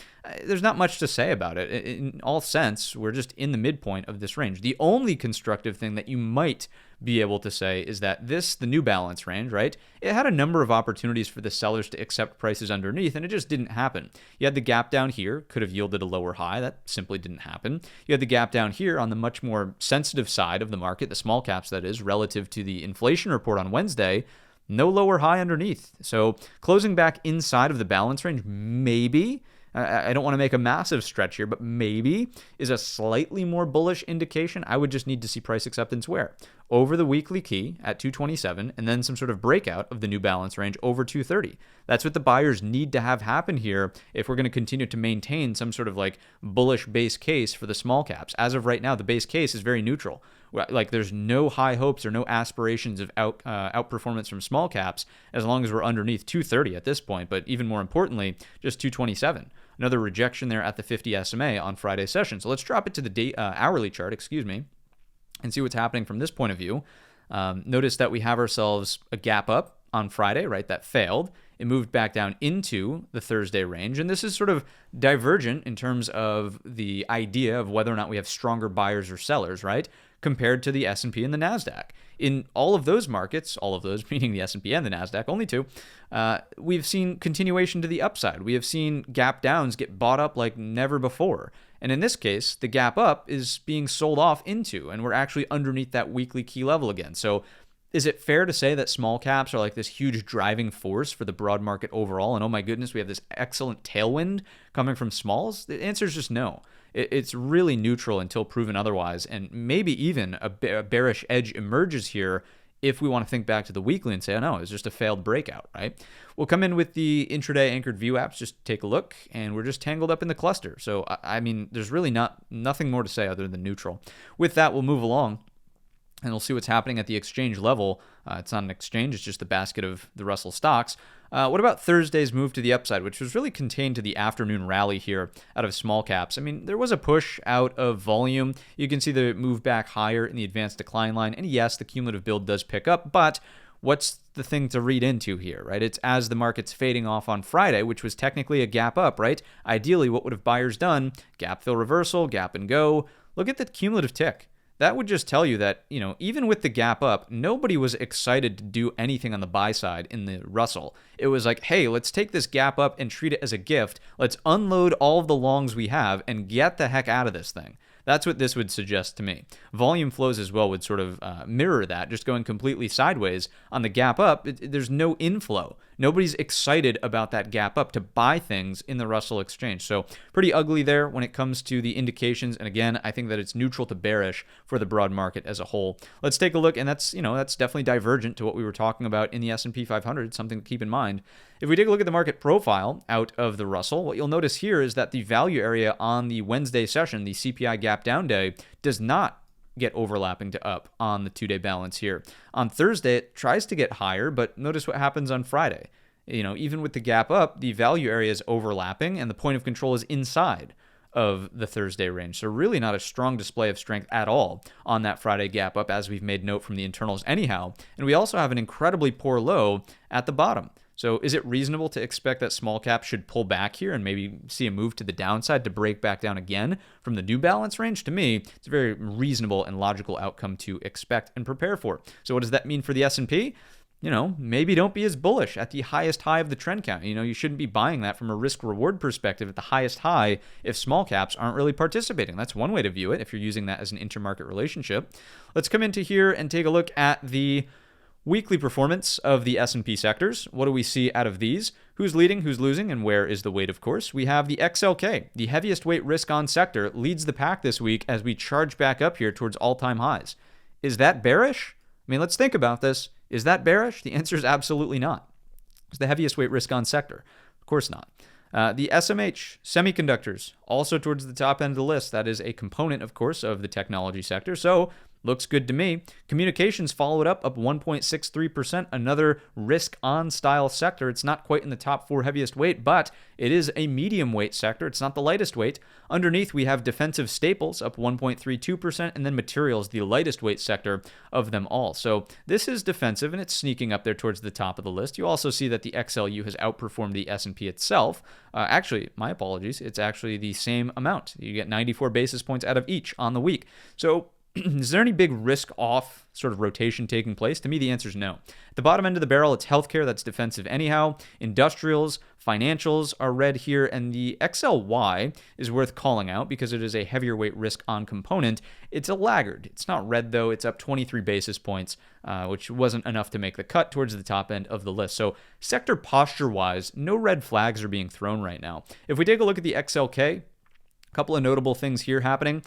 There's not much to say about it. In all sense, we're just in the midpoint of this range. The only constructive thing that you might be able to say is that the new balance range, right? It had a number of opportunities for the sellers to accept prices underneath, and it just didn't happen. You had the gap down here, could have yielded a lower high. That simply didn't happen. You had the gap down here on the much more sensitive side of the market, the small caps that is, relative to the inflation report on Wednesday. No lower high underneath. So closing back inside of the balance range, maybe, I don't want to make a massive stretch here, but maybe is a slightly more bullish indication. I would just need to see price acceptance where? Over the weekly key at 227, and then some sort of breakout of the new balance range over 230. That's what the buyers need to have happen here if we're going to continue to maintain some sort of like bullish base case for the small caps. As of right now, the base case is very neutral. Like there's no high hopes or no aspirations of outperformance from small caps as long as we're underneath 230 at this point, but even more importantly, just 227. Another rejection there at the 50 SMA on Friday's session. So let's drop it to the hourly chart, and see what's happening from this point of view. Notice that we have ourselves a gap up on Friday, right? That failed. It moved back down into the Thursday range. And this is sort of divergent in terms of the idea of whether or not we have stronger buyers or sellers, right? Compared to the S&P and the NASDAQ. In all of those markets, all of those meaning the S&P and the NASDAQ, only two, we've seen continuation to the upside. We have seen gap downs get bought up like never before. And in this case, the gap up is being sold off into, and we're actually underneath that weekly key level again. So is it fair to say that small caps are like this huge driving force for the broad market overall? And oh my goodness, we have this excellent tailwind coming from smalls? The answer is just no. It's really neutral until proven otherwise, and maybe even a bearish edge emerges here if we want to think back to the weekly and say, oh no, it's just a failed breakout, right? We'll come in with the intraday anchored view apps, just take a look, and we're just tangled up in the cluster. So, I mean, there's really nothing more to say other than neutral. With that, we'll move along, and we'll see what's happening at the exchange level. It's not an exchange, it's just the basket of the Russell stocks. What about Thursday's move to the upside, which was really contained to the afternoon rally here out of small caps? I mean, there was a push out of volume. You can see the move back higher in the advanced decline line. And yes, the cumulative build does pick up, but what's the thing to read into here, right? It's as the market's fading off on Friday, which was technically a gap up, right? Ideally, what would have buyers done? Gap fill reversal, gap and go. Look at the cumulative tick. That would just tell you that, even with the gap up, nobody was excited to do anything on the buy side in the Russell. It was like, hey, let's take this gap up and treat it as a gift. Let's unload all of the longs we have and get the heck out of this thing. That's what this would suggest to me. Volume flows as well would sort of mirror that, just going completely sideways. On the gap up, there's no inflow. Nobody's excited about that gap up to buy things in the Russell exchange. So pretty ugly there when it comes to the indications. And again, I think that it's neutral to bearish for the broad market as a whole. Let's take a look, and that's definitely divergent to what we were talking about in the S&P 500, something to keep in mind. If we take a look at the market profile out of the Russell, what you'll notice here is that the value area on the Wednesday session, the CPI gap down day, does not get overlapping to up on the 2-day balance here. On Thursday, it tries to get higher, but notice what happens on Friday. Even with the gap up, the value area is overlapping and the point of control is inside of the Thursday range. So really not a strong display of strength at all on that Friday gap up, as we've made note from the internals anyhow. And we also have an incredibly poor low at the bottom. So is it reasonable to expect that small cap should pull back here and maybe see a move to the downside to break back down again from the new balance range? To me, it's a very reasonable and logical outcome to expect and prepare for. So what does that mean for the S&P? Maybe don't be as bullish at the highest high of the trend count. You shouldn't be buying that from a risk-reward perspective at the highest high if small caps aren't really participating. That's one way to view it if you're using that as an intermarket relationship. Let's come into here and take a look at the weekly performance of the S&P sectors. What do we see out of these? Who's leading, who's losing, and where is the weight, of course? We have the XLK, the heaviest weight risk on sector, leads the pack this week as we charge back up here towards all-time highs. Is that bearish? I mean, let's think about this. Is that bearish? The answer is absolutely not. It's the heaviest weight risk on sector. Of course not. The SMH, semiconductors, also towards the top end of the list. That is a component, of course, of the technology sector. So Looks good to me. Communications followed up 1.63%, another risk-on style sector. It's not quite in the top 4 heaviest weight, but it is a medium weight sector. It's not the lightest weight. Underneath, we have defensive staples up 1.32%, and then materials, the lightest weight sector of them all. So this is defensive, and it's sneaking up there towards the top of the list. You also see that the XLU has outperformed the S&P itself. Actually, my apologies, it's actually the same amount. You get 94 basis points out of each on the week. So is there any big risk off sort of rotation taking place? To me, the answer is no. At the bottom end of the barrel, it's healthcare. That's defensive anyhow. Industrials, financials are red here. And the XLY is worth calling out because it is a heavier weight risk on component. It's a laggard. It's not red, though. It's up 23 basis points, which wasn't enough to make the cut towards the top end of the list. So sector posture-wise, no red flags are being thrown right now. If we take a look at the XLK, couple of notable things here happening.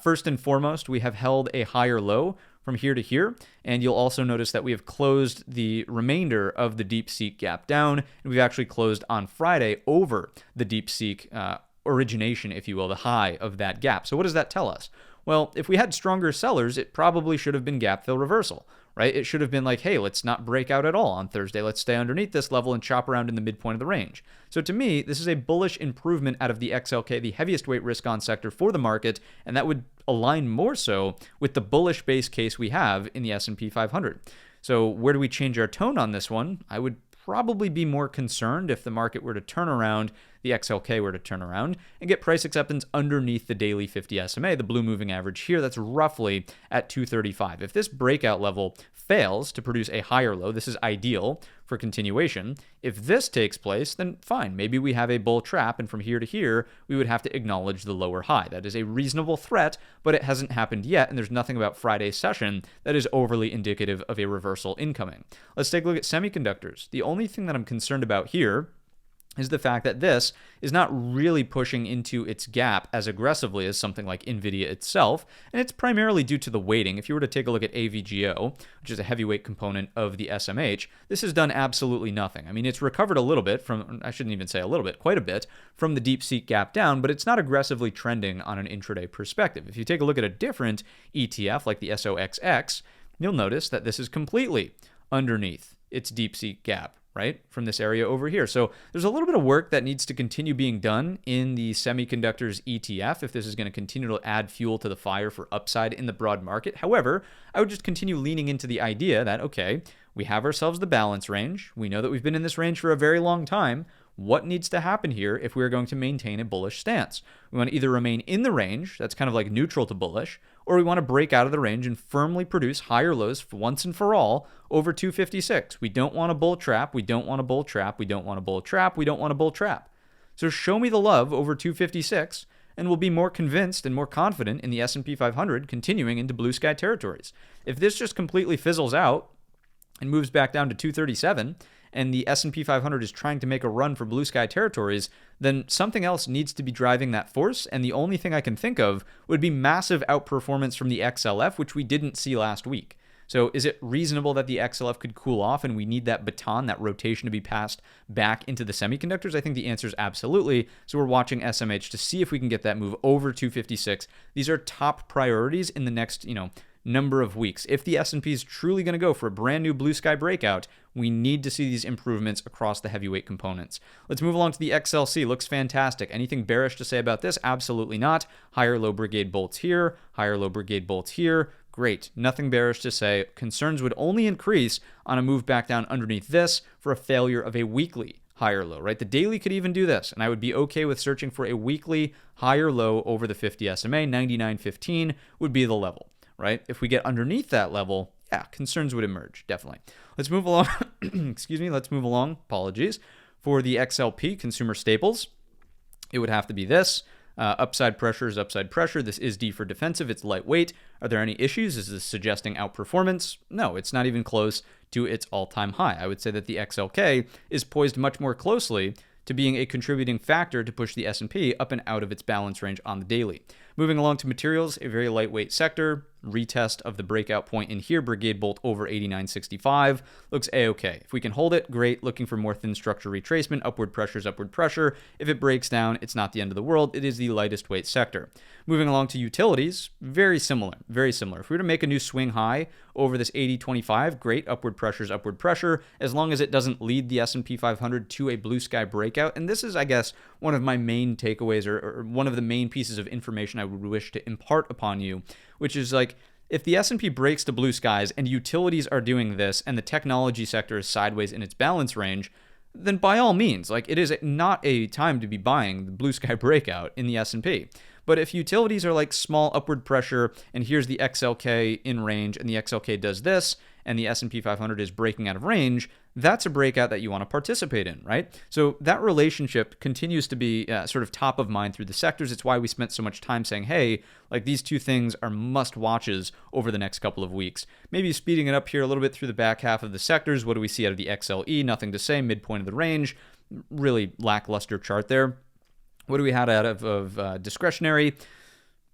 First and foremost, we have held a higher low from here to here, and you'll also notice that we have closed the remainder of the DeepSeek gap down, and we've actually closed on Friday over the DeepSeek origination, if you will, the high of that gap. So what does that tell us? Well, if we had stronger sellers, it probably should have been gap fill reversal, right? It should have been like, hey, let's not break out at all on Thursday. Let's stay underneath this level and chop around in the midpoint of the range. So to me, this is a bullish improvement out of the XLK, the heaviest weight risk on sector for the market, and that would align more so with the bullish base case we have in the S&P 500. So where do we change our tone on this one? I would probably be more concerned if the market were to turn around, the XLK were to turn around, and get price acceptance underneath the daily 50 SMA, the blue moving average here. That's roughly at 235. If this breakout level fails to produce a higher low, this is ideal for continuation. If this takes place, then fine. Maybe we have a bull trap, and from here to here, we would have to acknowledge the lower high. That is a reasonable threat, but it hasn't happened yet, and there's nothing about Friday's session that is overly indicative of a reversal incoming. Let's take a look at semiconductors. The only thing that I'm concerned about here is the fact that this is not really pushing into its gap as aggressively as something like NVIDIA itself, and it's primarily due to the weighting. If you were to take a look at AVGO, which is a heavyweight component of the SMH, this has done absolutely nothing. I mean, it's recovered a little bit from, I shouldn't even say a little bit, quite a bit from the DeepSeek gap down, but it's not aggressively trending on an intraday perspective. If you take a look at a different ETF like the SOXX, you'll notice that this is completely underneath its DeepSeek gap, right, from this area over here. So there's a little bit of work that needs to continue being done in the semiconductors ETF if this is going to continue to add fuel to the fire for upside in the broad market. However, I would just continue leaning into the idea that, okay, we have ourselves the balance range. We know that we've been in this range for a very long time. What needs to happen here if we're going to maintain a bullish stance? We want to either remain in the range, that's kind of like neutral to bullish, or we want to break out of the range and firmly produce higher lows for once and for all over 256. We don't want a bull trap. We don't want a bull trap. We don't want a bull trap. We don't want a bull trap. So show me the love over 256, and we'll be more convinced and more confident in the S&P 500 continuing into blue sky territories. If this just completely fizzles out and moves back down to 237, and the S&P 500 is trying to make a run for blue sky territories, then something else needs to be driving that force, and the only thing I can think of would be massive outperformance from the XLF, which we didn't see last week. So is it reasonable that the XLF could cool off and we need that baton, that rotation to be passed back into the semiconductors? I think the answer is absolutely. So we're watching SMH to see if we can get that move over 256. These are top priorities in the next, number of weeks. If the S&P is truly going to go for a brand new blue sky breakout, we need to see these improvements across the heavyweight components. Let's move along to the XLC. Looks fantastic. Anything bearish to say about this? Absolutely not. Higher low Brigade bolts here, higher low Brigade bolts here. Great. Nothing bearish to say. Concerns would only increase on a move back down underneath this for a failure of a weekly higher low, right? The daily could even do this, and I would be okay with searching for a weekly higher low over the 50 SMA. 99.15 would be the level, right? If we get underneath that level, yeah, concerns would emerge, definitely. Let's move along. Excuse me. Let's move along. Apologies. For the XLP, consumer staples, it would have to be this. Upside pressure is upside pressure. This is D for defensive. It's lightweight. Are there any issues? Is this suggesting outperformance? No, it's not even close to its all-time high. I would say that the XLK is poised much more closely to being a contributing factor to push the S&P up and out of its balance range on the daily. Moving along to materials, a very lightweight sector. retest of the breakout point in here, Brigade Bolt over 89.65. Looks A-okay. If we can hold it, great. Looking for more thin structure retracement. Upward pressure is upward pressure. If it breaks down, it's not the end of the world. It is the lightest weight sector. Moving along to utilities, very similar, very similar. If we were to make a new swing high over this 80.25, great. Upward pressure is upward pressure, as long as it doesn't lead the S&P 500 to a blue sky breakout. And this is, I guess, one of my main takeaways, or one of the main pieces of information I would wish to impart upon you, which is like, if the S&P breaks to blue skies and utilities are doing this and the technology sector is sideways in its balance range, then by all means, like, it is not a time to be buying the blue sky breakout in the S&P. But if utilities are like small upward pressure, and here's the XLK in range, and the XLK does this, and the S&P 500 is breaking out of range, that's a breakout that you want to participate in, right? So that relationship continues to be sort of top of mind through the sectors. It's why we spent so much time saying, hey, like, these two things are must watches over the next couple of weeks. Maybe speeding it up here a little bit through the back half of the sectors. What do we see out of the XLE? Nothing to say. Midpoint of the range. Really lackluster chart there. What do we have out of discretionary?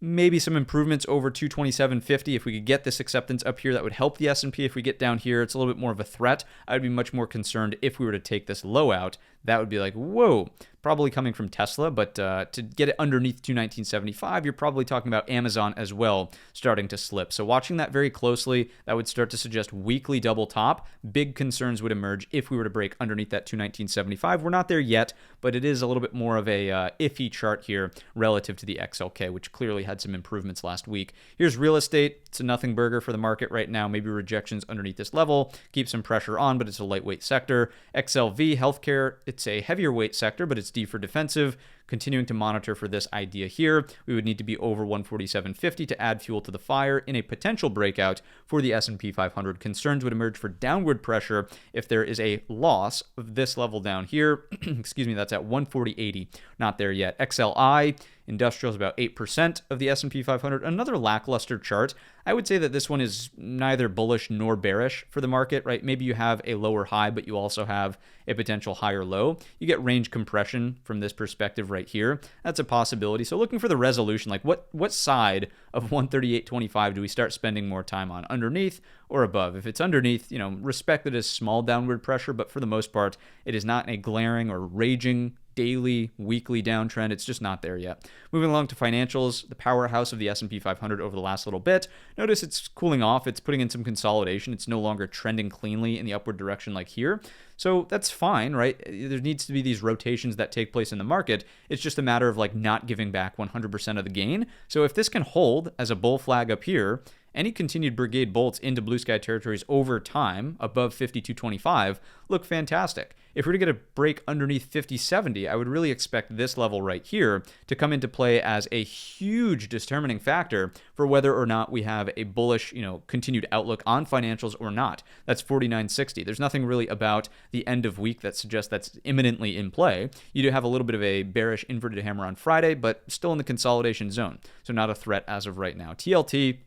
Maybe some improvements over 227.50. If we could get this acceptance up here, that would help the S&P. If we get down here, it's a little bit more of a threat. I'd be much more concerned if we were to take this low out. That would be like, whoa, probably coming from Tesla. But to get it underneath 219.75, you're probably talking about Amazon as well starting to slip. So watching that very closely, that would start to suggest weekly double top. Big concerns would emerge if we were to break underneath that 219.75. We're not there yet, but it is a little bit more of a iffy chart here relative to the XLK, which clearly had some improvements last week. Here's real estate. It's a nothing burger for the market right now. Maybe rejections underneath this level. Keep some pressure on, but it's a lightweight sector. XLV, healthcare, it's a heavier weight sector, but it's D for defensive. Continuing to monitor for this idea here. We would need to be over 147.50 to add fuel to the fire in a potential breakout for the S&P 500. Concerns would emerge for downward pressure if there is a loss of this level down here. Excuse me, that's at 140.80. Not there yet. XLI, industrial is about 8% of the S&P 500. Another lackluster chart. I would say that this one is neither bullish nor bearish for the market, right? Maybe you have a lower high, but you also have a potential higher low. You get range compression from this perspective right here. That's a possibility. So looking for the resolution, like what side of 138.25 do we start spending more time on, underneath or above? If it's underneath, respect it as small downward pressure, but for the most part, it is not a glaring or raging daily, weekly downtrend. It's just not there yet. Moving along to financials, the powerhouse of the S&P 500 over the last little bit. Notice it's cooling off. It's putting in some consolidation. It's no longer trending cleanly in the upward direction like here. So that's fine, right? There needs to be these rotations that take place in the market. It's just a matter of like not giving back 100% of the gain. So if this can hold as a bull flag up here, any continued Brigade bolts into blue sky territories over time above 52.25 look fantastic. If we were to get a break underneath 50.70, I would really expect this level right here to come into play as a huge determining factor for whether or not we have a bullish, continued outlook on financials or not. That's 49.60. There's nothing really about the end of week that suggests that's imminently in play. You do have a little bit of a bearish inverted hammer on Friday, but still in the consolidation zone. So not a threat as of right now. TLT,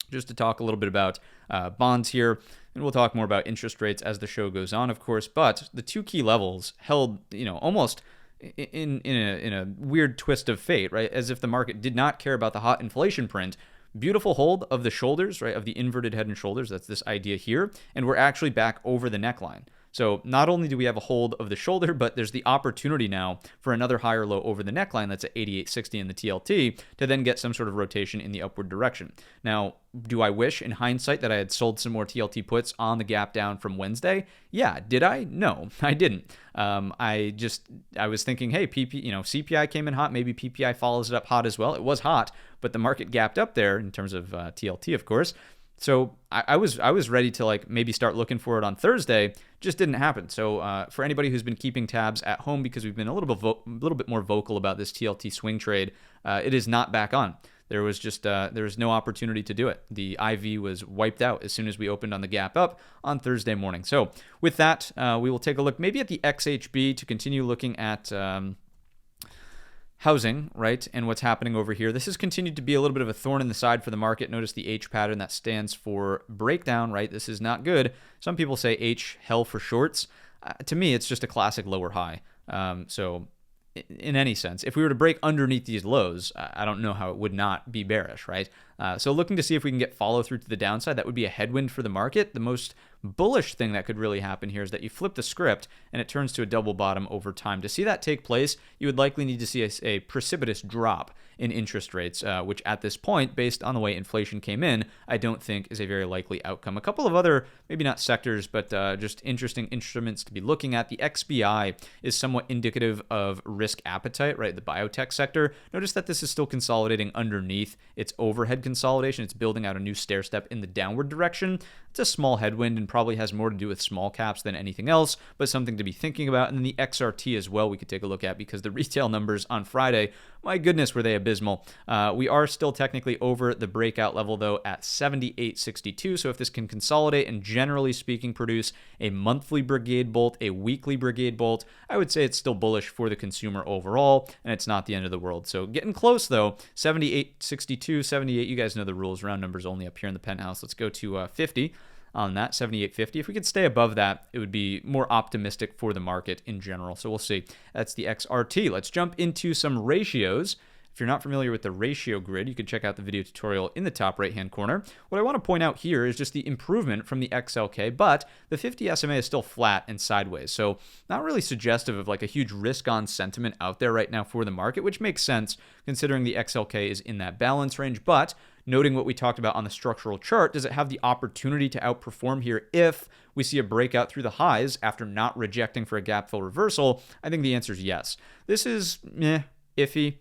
just to talk a little bit about bonds here, and we'll talk more about interest rates as the show goes on, of course, but the two key levels held, almost in a weird twist of fate, right? As if the market did not care about the hot inflation print. Beautiful hold of the shoulders, right? Of the inverted head and shoulders. That's this idea here. And we're actually back over the neckline. So not only do we have a hold of the shoulder, but there's the opportunity now for another higher low over the neckline that's at 88.60 in the TLT to then get some sort of rotation in the upward direction. Now, do I wish in hindsight that I had sold some more TLT puts on the gap down from Wednesday? Yeah. Did I? No, I didn't. I was thinking, hey, CPI came in hot. Maybe PPI follows it up hot as well. It was hot, but the market gapped up there in terms of TLT, of course. So I was ready to maybe start looking for it on Thursday. Just didn't happen. So for anybody who's been keeping tabs at home, because we've been a little bit more vocal about this TLT swing trade, it is not back on. There was no opportunity to do it. The IV was wiped out as soon as we opened on the gap up on Thursday morning. So with that, we will take a look maybe at the XHB to continue looking at housing, right, and what's happening over here. This has continued to be a little bit of a thorn in the side for the market. Notice the H pattern that stands for breakdown, right? This is not good. Some people say H, hell for shorts. To me, it's just a classic lower high. So in any sense, if we were to break underneath these lows, I don't know how it would not be bearish, right? So looking to see if we can get follow through to the downside. That would be a headwind for the market. The most bullish thing that could really happen here is that you flip the script and it turns to a double bottom over time. To see that take place, you would likely need to see a precipitous drop in interest rates, which at this point, based on the way inflation came in, I don't think is a very likely outcome. A couple of other, maybe not sectors, but just interesting instruments to be looking at. The XBI is somewhat indicative of risk appetite, right? The biotech sector. Notice that this is still consolidating underneath its overhead consolidation. It's building out a new stair step in the downward direction. It's a small headwind and probably has more to do with small caps than anything else, but something to be thinking about. And then the XRT as well, we could take a look at, because the retail numbers on Friday, my goodness, were they abysmal. We are still technically over the breakout level, though, at 78.62. So if this can consolidate and generally speaking produce a monthly Brigade bolt, a weekly Brigade bolt, I would say it's still bullish for the consumer overall, and it's not the end of the world. So getting close, though. 78.62, 78, you guys know the rules. Round numbers only up here in the penthouse. Let's go to 50. On that, 78.50. If we could stay above that, it would be more optimistic for the market in general. So we'll see. That's the XRT. Let's jump into some ratios. If you're not familiar with the ratio grid, you can check out the video tutorial in the top right-hand corner. What I want to point out here is just the improvement from the XLK, but the 50 SMA is still flat and sideways. So not really suggestive of like a huge risk-on sentiment out there right now for the market, which makes sense considering the XLK is in that balance range. But noting what we talked about on the structural chart, does it have the opportunity to outperform here if we see a breakout through the highs after not rejecting for a gap fill reversal? I think the answer is yes. This is iffy.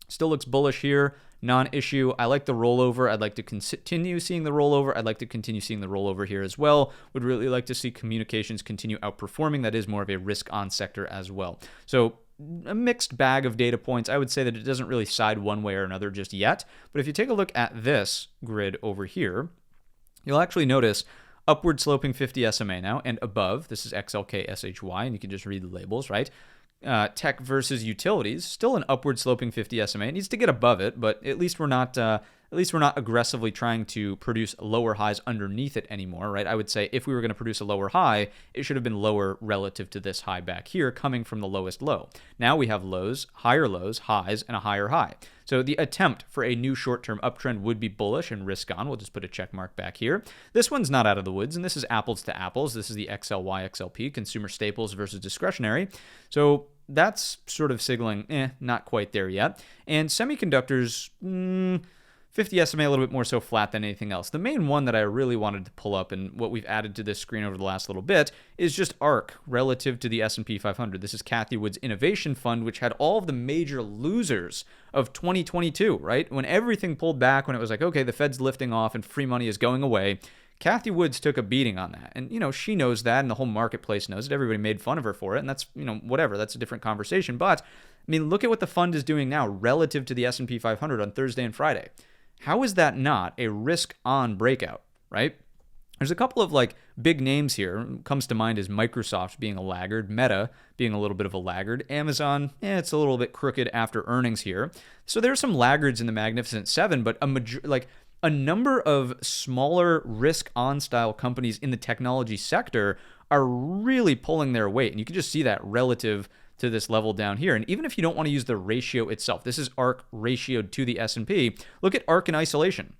Still looks bullish here. Non-issue. I like the rollover. I'd like to continue seeing the rollover. I'd like to continue seeing the rollover here as well. Would really like to see communications continue outperforming. That is more of a risk-on sector as well. So a mixed bag of data points. I would say that it doesn't really side one way or another just yet. But if you take a look at this grid over here, you'll actually notice upward sloping 50 SMA now and above. This is XLK SHY, and you can just read the labels, right? Tech versus utilities, still an upward sloping 50 SMA. It needs to get above it, but at least we're not aggressively trying to produce lower highs underneath it anymore, right? I would say if we were going to produce a lower high, it should have been lower relative to this high back here, coming from the lowest low. Now we have lows, highs, and a higher high. So the attempt for a new short-term uptrend would be bullish and risk on. We'll just put a check mark back here. This one's not out of the woods, and this is apples to apples. This is the XLY XLP, consumer staples versus discretionary. So that's sort of signaling, not quite there yet. And semiconductors, 50 SMA a little bit more so flat than anything else. The main one that I really wanted to pull up, and what we've added to this screen over the last little bit, is just ARK relative to the S&P 500. This is Cathie Wood's Innovation Fund, which had all of the major losers of 2022, right? When everything pulled back, when it was like, okay, the Fed's lifting off and free money is going away, Cathie Woods took a beating on that. And, she knows that, and the whole marketplace knows it. Everybody made fun of her for it, and that's, whatever. That's a different conversation. But, look at what the fund is doing now relative to the S&P 500 on Thursday and Friday. How is that not a risk-on breakout, right? There's a couple of big names here. Comes to mind is Microsoft being a laggard, Meta being a little bit of a laggard, Amazon, it's a little bit crooked after earnings here. So there's some laggards in the Magnificent Seven, but a number of smaller risk-on style companies in the technology sector are really pulling their weight, and you can just see that relative to this level down here. And even if you don't want to use the ratio itself, this is ARK ratioed to the S&P. Look at ARK in isolation.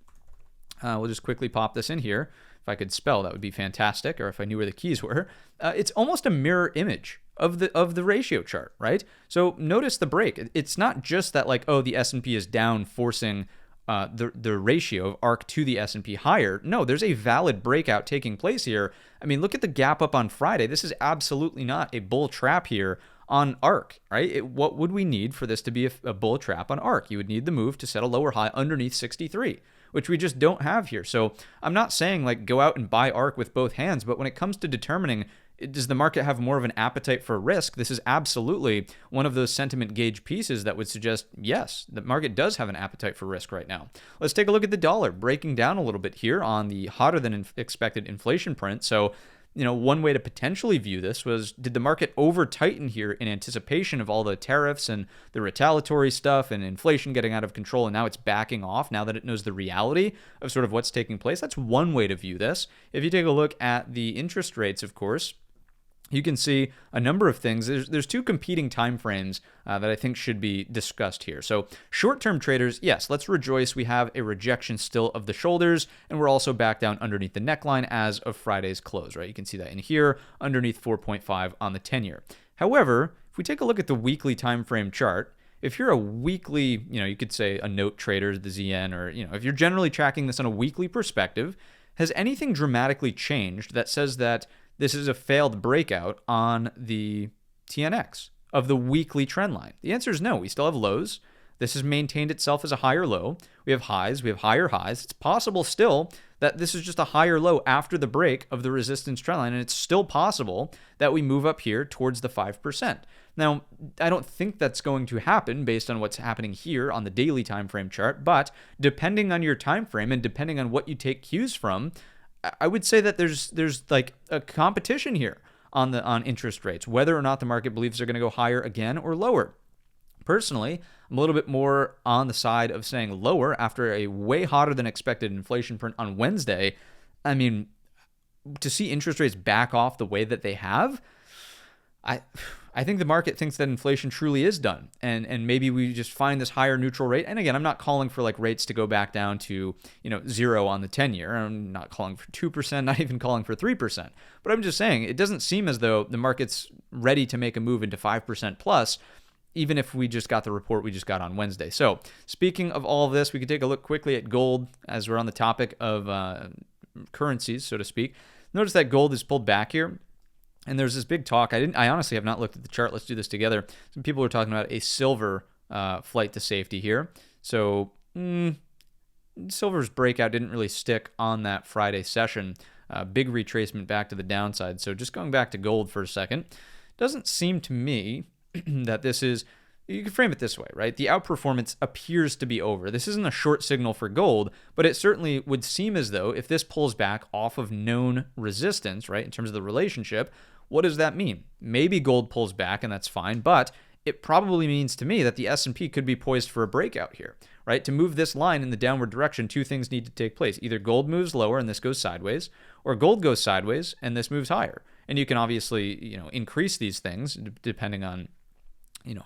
We'll just quickly pop this in here. If I could spell, that would be fantastic, or if I knew where the keys were. It's almost a mirror image of the ratio chart, right? So notice the break. It's not just that the S&P is down, forcing the ratio of ARK to the S&P higher. No, there's a valid breakout taking place here. Look at the gap up on Friday. This is absolutely not a bull trap here on ARK, right? What would we need for this to be a bull trap on ARK? You would need the move to set a lower high underneath 63, which we just don't have here. So I'm not saying go out and buy ARK with both hands, but when it comes to determining, does the market have more of an appetite for risk, this is absolutely one of those sentiment gauge pieces that would suggest, yes, the market does have an appetite for risk right now. Let's take a look at the dollar, breaking down a little bit here on the hotter than expected inflation print. So one way to potentially view this was, did the market over tighten here in anticipation of all the tariffs and the retaliatory stuff and inflation getting out of control, and now it's backing off now that it knows the reality of sort of what's taking place? That's one way to view this. If you take a look at the interest rates, of course, you can see a number of things. There's two competing time frames that I think should be discussed here. So short-term traders, yes, let's rejoice. We have a rejection still of the shoulders, and we're also back down underneath the neckline as of Friday's close, right? You can see that in here, underneath 4.5 on the 10-year. However, if we take a look at the weekly time frame chart, if you're a weekly, you could say a note trader, the ZN, or, if you're generally tracking this on a weekly perspective, has anything dramatically changed that says that this is a failed breakout on the TNX of the weekly trend line? The answer is no. We still have lows. This has maintained itself as a higher low. We have highs. We have higher highs. It's possible still that this is just a higher low after the break of the resistance trend line, and it's still possible that we move up here towards the 5%. Now, I don't think that's going to happen based on what's happening here on the daily time frame chart, but depending on your time frame and depending on what you take cues from, I would say that there's like a competition here on interest rates, whether or not the market believes they're going to go higher again or lower. Personally, I'm a little bit more on the side of saying lower after a way hotter than expected inflation print on Wednesday. I mean, to see interest rates back off the way that they have, I think the market thinks that inflation truly is done, and maybe we just find this higher neutral rate. And again, I'm not calling for like rates to go back down to 0 on the 10-year. I'm not calling for 2%, not even calling for 3%. But I'm just saying it doesn't seem as though the market's ready to make a move into 5% plus, even if we just got the report we just got on Wednesday. So speaking of all of this, we could take a look quickly at gold as we're on the topic of currencies, so to speak. Notice that gold is pulled back here. And there's this big talk. I honestly have not looked at the chart. Let's do this together. Some people are talking about a silver flight to safety here. So silver's breakout didn't really stick on that Friday session. Big retracement back to the downside. So just going back to gold for a second, doesn't seem to me that this is, you can frame it this way, right? The outperformance appears to be over. This isn't a short signal for gold, but it certainly would seem as though if this pulls back off of known resistance, right, in terms of the relationship, what does that mean? Maybe gold pulls back and that's fine, but it probably means to me that the S&P could be poised for a breakout here, right? To move this line in the downward direction, two things need to take place. Either gold moves lower and this goes sideways, or gold goes sideways and this moves higher. And you can obviously, increase these things depending on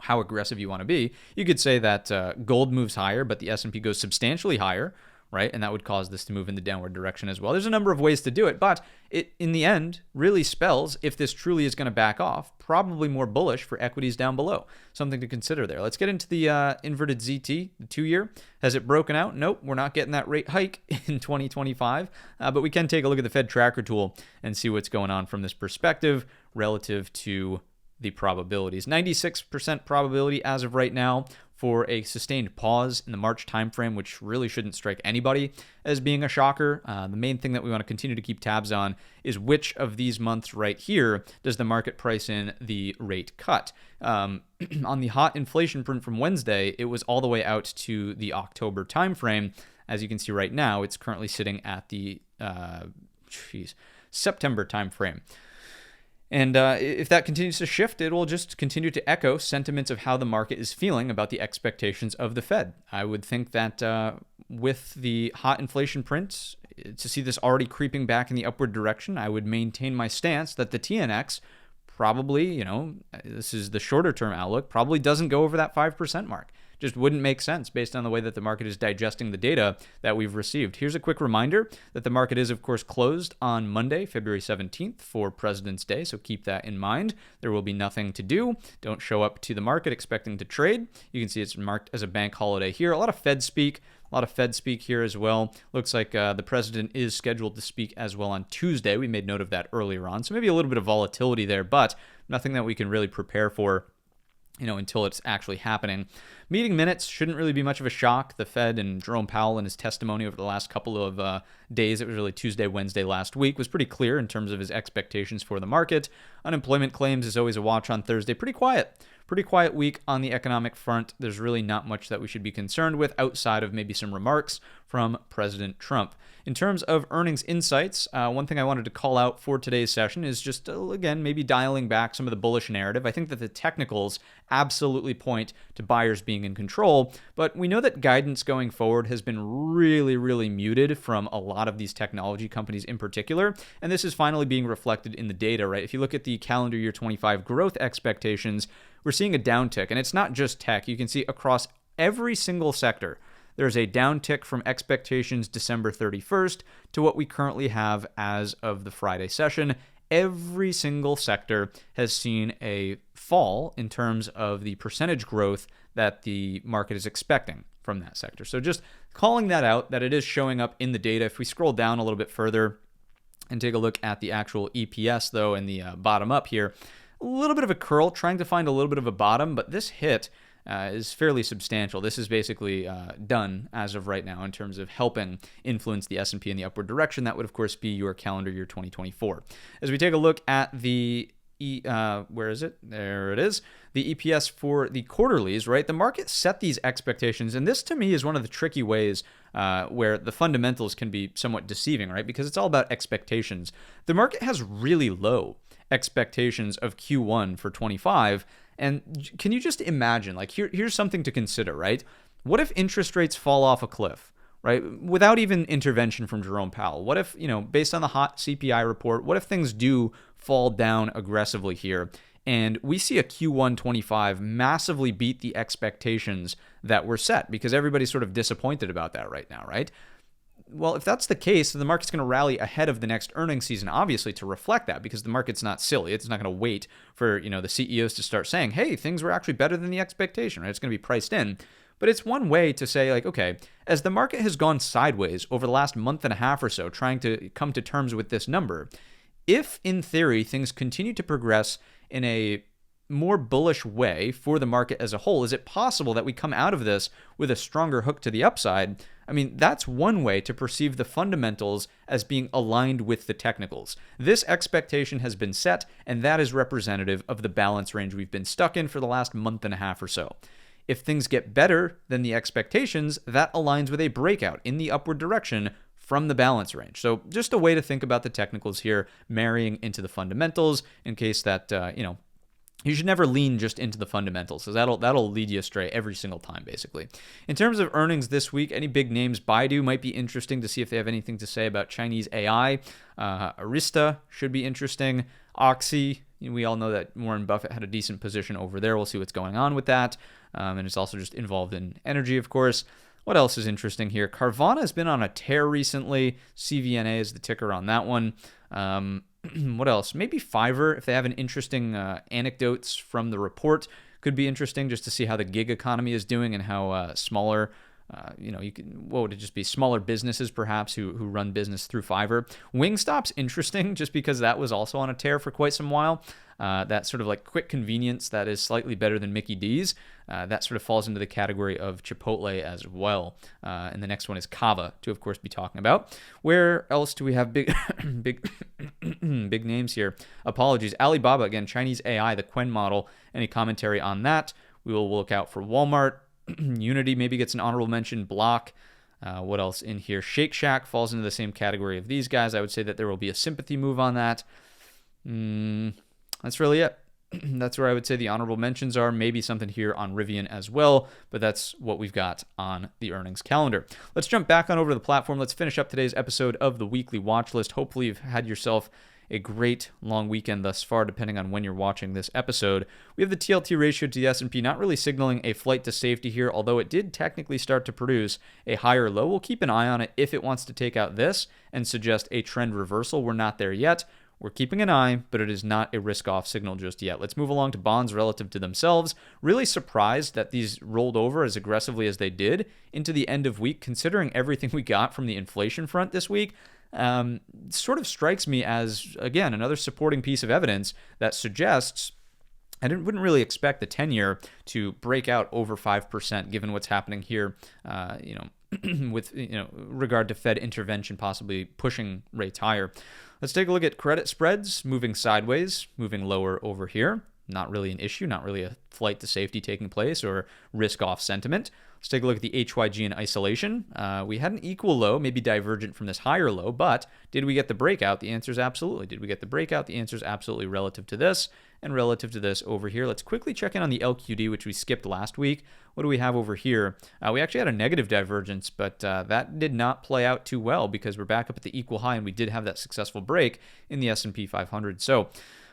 how aggressive you want to be. You could say that gold moves higher, but the S&P goes substantially higher, right? And that would cause this to move in the downward direction as well. There's a number of ways to do it, but it, in the end, really spells, if this truly is going to back off, probably more bullish for equities down below. Something to consider there. Let's get into the inverted ZT, the 2-year. Has it broken out? Nope, we're not getting that rate hike in 2025, but we can take a look at the Fed tracker tool and see what's going on from this perspective relative to the probabilities. 96% probability as of right now for a sustained pause in the March timeframe, which really shouldn't strike anybody as being a shocker. The main thing that we want to continue to keep tabs on is which of these months right here does the market price in the rate cut. On the hot inflation print from Wednesday, it was all the way out to the October timeframe. As you can see right now, it's currently sitting at the September timeframe. And if that continues to shift, it will just continue to echo sentiments of how the market is feeling about the expectations of the Fed. I would think that with the hot inflation print, to see this already creeping back in the upward direction, I would maintain my stance that the TNX probably, this is the shorter term outlook, probably doesn't go over that 5% mark. Just wouldn't make sense based on the way that the market is digesting the data that we've received. Here's a quick reminder that the market is, of course, closed on Monday, February 17th for President's Day, so keep that in mind. There will be nothing to do. Don't show up to the market expecting to trade. You can see it's marked as a bank holiday here. A lot of Fed speak here as well. Looks like the president is scheduled to speak as well on Tuesday. We made note of that earlier on, so maybe a little bit of volatility there, but nothing that we can really prepare for until it's actually happening. Meeting minutes shouldn't really be much of a shock. The Fed and Jerome Powell in his testimony over the last couple of days, it was really Tuesday, Wednesday last week, was pretty clear in terms of his expectations for the market. Unemployment claims is always a watch on Thursday. Pretty quiet pretty quiet week on the economic front. There's really not much that we should be concerned with outside of maybe some remarks from President Trump. In terms of earnings insights, one thing I wanted to call out for today's session is just, again, maybe dialing back some of the bullish narrative. I think that the technicals absolutely point to buyers being in control, but we know that guidance going forward has been really, really muted from a lot of these technology companies in particular, and this is finally being reflected in the data, right? If you look at the calendar year 25 growth expectations, we're seeing a downtick, and it's not just tech. You can see across every single sector, there's a downtick from expectations December 31st to what we currently have as of the Friday session. Every single sector has seen a fall in terms of the percentage growth that the market is expecting from that sector. So just calling that out, that it is showing up in the data. If we scroll down a little bit further and take a look at the actual EPS, though, in the bottom up here, a little bit of a curl, trying to find a little bit of a bottom, but this hit is fairly substantial. This is basically done as of right now in terms of helping influence the S&P in the upward direction. That would, of course, be your calendar year 2024. As we take a look at the where is it? There it is. The EPS for the quarterlies, right? The market set these expectations, and this to me is one of the tricky ways where the fundamentals can be somewhat deceiving, right? Because it's all about expectations. The market has really low expectations of Q1 for 25. And can you just imagine, like, here's something to consider, right? What if interest rates fall off a cliff, right? Without even intervention from Jerome Powell? What if, based on the hot CPI report, what if things do fall down aggressively here and we see a Q1 25 massively beat the expectations that were set because everybody's sort of disappointed about that right now, right? Well, if that's the case, then the market's going to rally ahead of the next earnings season, obviously, to reflect that because the market's not silly. It's not going to wait for, the CEOs to start saying, hey, things were actually better than the expectation, right? It's going to be priced in. But it's one way to say, like, okay, as the market has gone sideways over the last month and a half or so, trying to come to terms with this number, if in theory things continue to progress in a more bullish way for the market as a whole, is it possible that we come out of this with a stronger hook to the upside? I mean, that's one way to perceive the fundamentals as being aligned with the technicals. This expectation has been set, and that is representative of the balance range we've been stuck in for the last month and a half or so. If things get better than the expectations, that aligns with a breakout in the upward direction from the balance range. So just a way to think about the technicals here, marrying into the fundamentals in case that, you should never lean just into the fundamentals, because that'll lead you astray every single time, basically. In terms of earnings this week, any big names? Baidu might be interesting to see if they have anything to say about Chinese AI. Arista should be interesting. Oxy, we all know that Warren Buffett had a decent position over there. We'll see what's going on with that. And it's also just involved in energy, of course. What else is interesting here? Carvana has been on a tear recently. CVNA is the ticker on that one. What else? Maybe Fiverr, if they have an interesting anecdotes from the report, could be interesting just to see how the gig economy is doing and how smaller, what would it just be? Smaller businesses perhaps who run business through Fiverr. Wingstop's interesting just because that was also on a tear for quite some while. That sort of like quick convenience that is slightly better than Mickey D's. That sort of falls into the category of Chipotle as well. And the next one is Kava to, of course, be talking about. Where else do we have big big names here? Apologies. Alibaba, again, Chinese AI, the Quen model. Any commentary on that? We will look out for Walmart. Unity maybe gets an honorable mention. Block. What else in here? Shake Shack falls into the same category of these guys. I would say that there will be a sympathy move on that. That's really it. That's where I would say the honorable mentions are. Maybe something here on Rivian as well, but that's what we've got on the earnings calendar. Let's jump back on over to the platform. Let's finish up today's episode of the Weekly Watch List. Hopefully you've had yourself a great long weekend thus far, depending on when you're watching this episode. We have the TLT ratio to the S&P not really signaling a flight to safety here, although it did technically start to produce a higher low. We'll keep an eye on it if it wants to take out this and suggest a trend reversal. We're not there yet. We're keeping an eye, but it is not a risk-off signal just yet. Let's move along to bonds relative to themselves. Really surprised that these rolled over as aggressively as they did into the end of week, considering everything we got from the inflation front this week. Sort of strikes me as, again, another supporting piece of evidence that suggests I wouldn't really expect the 10-year to break out over 5% given what's happening here, with regard to Fed intervention possibly pushing rates higher. Let's take a look at credit spreads moving sideways, moving lower over here. not really an issue, not really a flight to safety taking place or risk off sentiment. Let's take a look at the HYG in isolation. We had an equal low, maybe divergent from this higher low, but did we get the breakout? The answer is absolutely. Did we get the breakout? The answer is absolutely relative to this and relative to this over here. Let's quickly check in on the LQD, which we skipped last week. What do we have over here? We actually had a negative divergence, but that did not play out too well because we're back up at the equal high and we did have that successful break in the S&P 500. So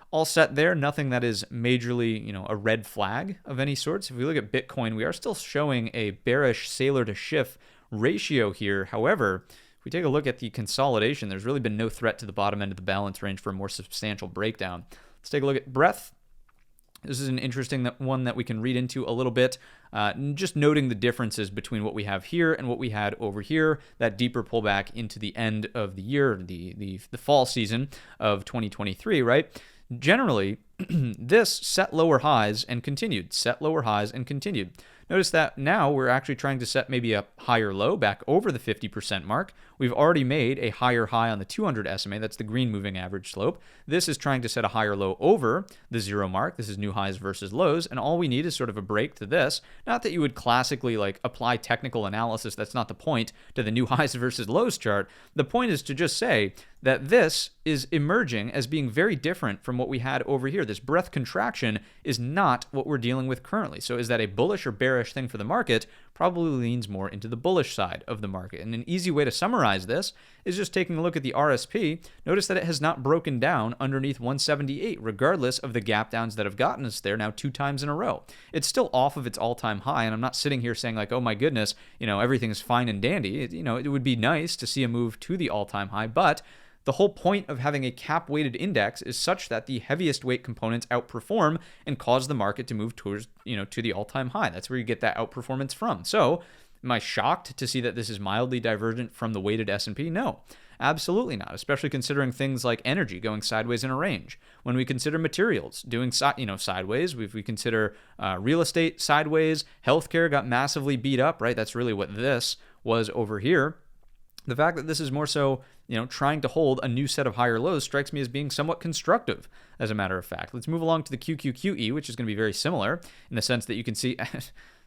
all set there, nothing that is majorly, a red flag of any sorts. If we look at Bitcoin, we are still showing a bearish sailor to shift ratio here. However, if we take a look at the consolidation, there's really been no threat to the bottom end of the balance range for a more substantial breakdown. Let's take a look at breadth. This is an interesting one that we can read into a little bit, just noting the differences between what we have here and what we had over here, that deeper pullback into the end of the year, the fall season of 2023, right? Generally, this set lower highs and continued, set lower highs and continued. Notice that now we're actually trying to set maybe a higher low back over the 50% mark. We've already made a higher high on the 200 SMA. That's the green moving average slope. This is trying to set a higher low over the 0 mark. This is new highs versus lows. And all we need is sort of a break to this. Not that you would classically apply technical analysis. That's not the point to the new highs versus lows chart. The point is to just say that this is emerging as being very different from what we had over here. This breadth contraction is not what we're dealing with currently. So is that a bullish or bearish thing for the market? Probably leans more into the bullish side of the market. And an easy way to summarize this is just taking a look at the RSP. Notice that it has not broken down underneath 178, regardless of the gap downs that have gotten us there now 2 times in a row. It's still off of its all-time high, and I'm not sitting here saying oh my goodness, everything's fine and dandy. It would be nice to see a move to the all-time high, but the whole point of having a cap-weighted index is such that the heaviest weight components outperform and cause the market to move towards, to the all-time high. That's where you get that outperformance from. So, am I shocked to see that this is mildly divergent from the weighted S&P? No, absolutely not, especially considering things like energy going sideways in a range. When we consider materials doing sideways, if we consider real estate sideways, healthcare got massively beat up, right? That's really what this was over here. The fact that this is more so, trying to hold a new set of higher lows strikes me as being somewhat constructive, as a matter of fact. Let's move along to the QQQE, which is going to be very similar in the sense that you can see,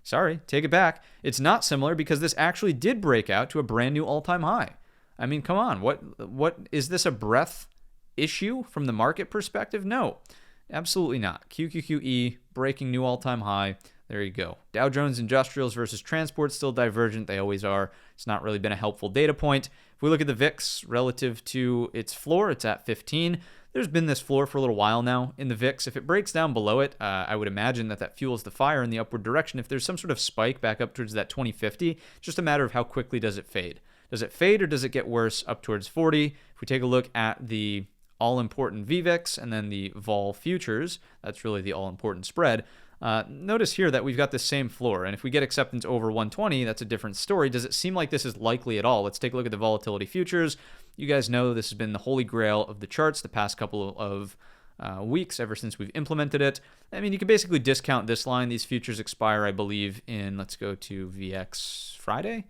sorry, take it back. It's not similar because this actually did break out to a brand new all-time high. I mean, come on, what is this a breadth issue from the market perspective? No, absolutely not. QQQE breaking new all-time high. There you go. Dow Jones Industrials versus Transport still divergent. They always are. It's not really been a helpful data point. If we look at the VIX relative to its floor, it's at 15. There's been this floor for a little while now in the VIX. If it breaks down below it, I would imagine that fuels the fire in the upward direction. If there's some sort of spike back up towards that 2050, it's just a matter of how quickly does it fade. Does it fade or does it get worse up towards 40? If we take a look at the all-important VVIX and then the vol futures, that's really the all-important spread. Notice here that we've got this same floor, and if we get acceptance over 120, that's a different story. Does it seem like this is likely at all? Let's take a look at the volatility futures. You guys know this has been the holy grail of the charts the past couple of weeks ever since we've implemented it. I mean, you can basically discount this line. These futures expire, I believe, in, let's go to VX Friday.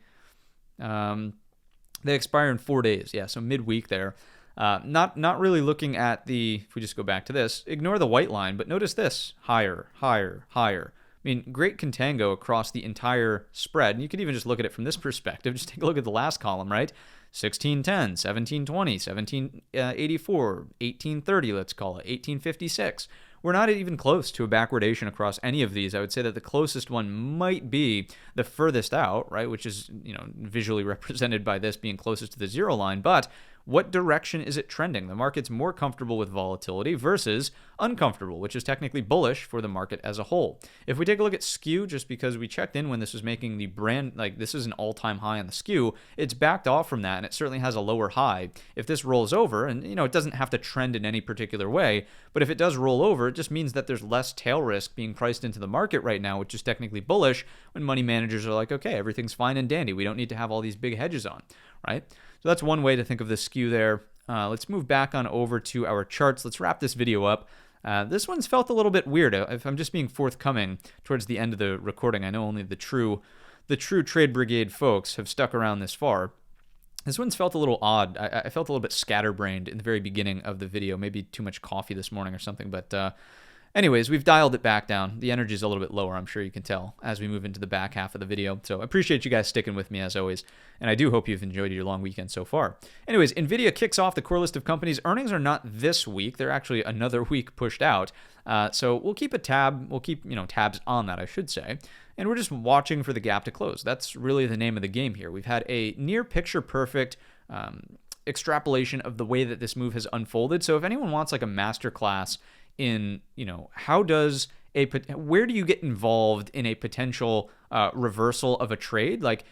They expire in 4 days. Yeah, so midweek there. Not really looking at if we just go back to this, ignore the white line, but notice this, higher, higher, higher. I mean, great contango across the entire spread. And you could even just look at it from this perspective. Just take a look at the last column, right? 1610, 1720, 1784, 1830, let's call it, 1856. We're not even close to a backwardation across any of these. I would say that the closest one might be the furthest out, right, which is, visually represented by this being closest to the 0 line. But what direction is it trending? The market's more comfortable with volatility versus uncomfortable, which is technically bullish for the market as a whole. If we take a look at skew, just because we checked in when this was making the brand, this is an all-time high on the skew, it's backed off from that, and it certainly has a lower high. If this rolls over, and it doesn't have to trend in any particular way, but if it does roll over, it just means that there's less tail risk being priced into the market right now, which is technically bullish when money managers are like, okay, everything's fine and dandy. We don't need to have all these big hedges on, right? So that's one way to think of the skew there. Let's move back on over to our charts. Let's wrap this video up. This one's felt a little bit weird. If I'm just being forthcoming towards the end of the recording, I know only the true Trade Brigade folks have stuck around this far. This one's felt a little odd. I felt a little bit scatterbrained in the very beginning of the video. Maybe too much coffee this morning or something, but Anyways, we've dialed it back down. The energy is a little bit lower, I'm sure you can tell, as we move into the back half of the video. So I appreciate you guys sticking with me as always, and I do hope you've enjoyed your long weekend so far. Anyways, NVIDIA kicks off the core list of companies. Earnings are not this week. They're actually another week pushed out. So we'll keep a tab. We'll keep, tabs on that, I should say. And we're just watching for the gap to close. That's really the name of the game here. We've had a near picture perfect extrapolation of the way that this move has unfolded. So if anyone wants like a masterclass in, where do you get involved in a potential reversal of a trade? Like,